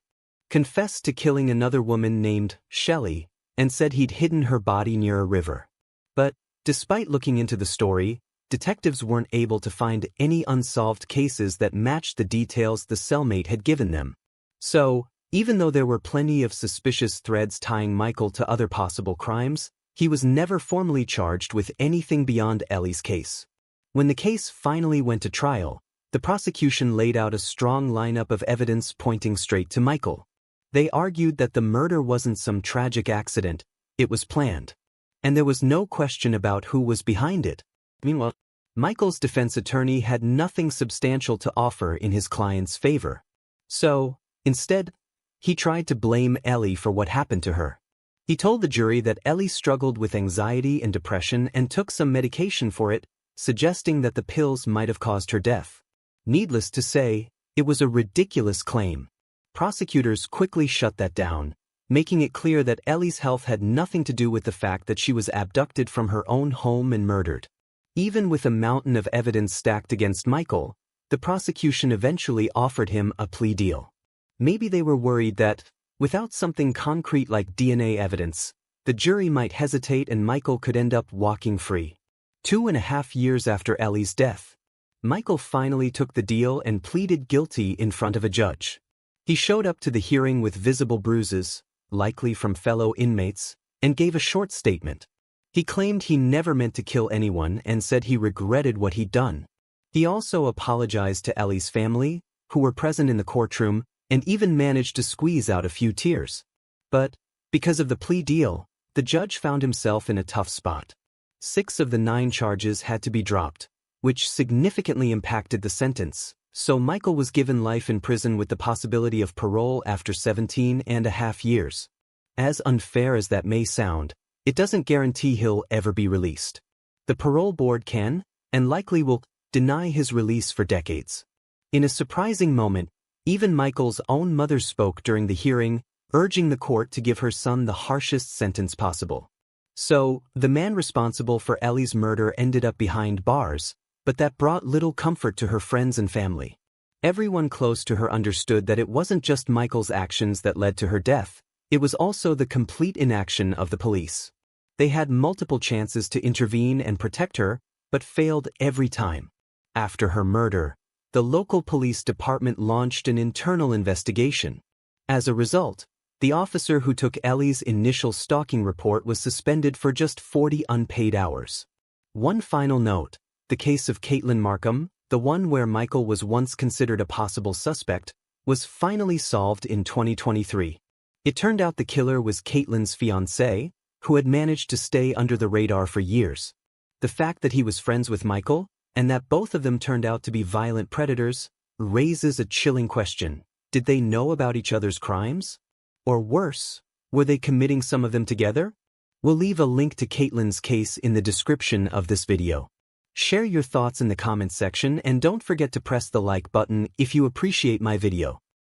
confessed to killing another woman named Shelley and said he'd hidden her body near a river. But, despite looking into the story, detectives weren't able to find any unsolved cases that matched the details the cellmate had given them. So, even though there were plenty of suspicious threads tying Michael to other possible crimes, he was never formally charged with anything beyond Ellie's case. When the case finally went to trial, the prosecution laid out a strong lineup of evidence pointing straight to Michael. They argued that the murder wasn't some tragic accident, it was planned. And there was no question about who was behind it. Meanwhile, Michael's defense attorney had nothing substantial to offer in his client's favor. So, instead, he tried to blame Ellie for what happened to her. He told the jury that Ellie struggled with anxiety and depression and took some medication for it, suggesting that the pills might have caused her death. Needless to say, it was a ridiculous claim. Prosecutors quickly shut that down, making it clear that Ellie's health had nothing to do with the fact that she was abducted from her own home and murdered. Even with a mountain of evidence stacked against Michael, the prosecution eventually offered him a plea deal. Maybe they were worried that, without something concrete like DNA evidence, the jury might hesitate and Michael could end up walking free. 2.5 years after Ellie's death, Michael finally took the deal and pleaded guilty in front of a judge. He showed up to the hearing with visible bruises, likely from fellow inmates, and gave a short statement. He claimed he never meant to kill anyone and said he regretted what he'd done. He also apologized to Ellie's family, who were present in the courtroom, and even managed to squeeze out a few tears. But, because of the plea deal, the judge found himself in a tough spot. 6 of the 9 charges had to be dropped, which significantly impacted the sentence, so Michael was given life in prison with the possibility of parole after 17.5 years. As unfair as that may sound, it doesn't guarantee he'll ever be released. The parole board can, and likely will, deny his release for decades. In a surprising moment, even Michael's own mother spoke during the hearing, urging the court to give her son the harshest sentence possible. So, the man responsible for Ellie's murder ended up behind bars, but that brought little comfort to her friends and family. Everyone close to her understood that it wasn't just Michael's actions that led to her death, it was also the complete inaction of the police. They had multiple chances to intervene and protect her, but failed every time. After her murder, the local police department launched an internal investigation. As a result, the officer who took Ellie's initial stalking report was suspended for just 40 unpaid hours. One final note, the case of Caitlin Markham, the one where Michael was once considered a possible suspect, was finally solved in 2023. It turned out the killer was Caitlin's fiancé, who had managed to stay under the radar for years. The fact that he was friends with Michael, and that both of them turned out to be violent predators, raises a chilling question. Did they know about each other's crimes? Or worse, were they committing some of them together? We'll leave a link to Caitlin's case in the description of this video. Share your thoughts in the comments section and don't forget to press the like button if you appreciate my video.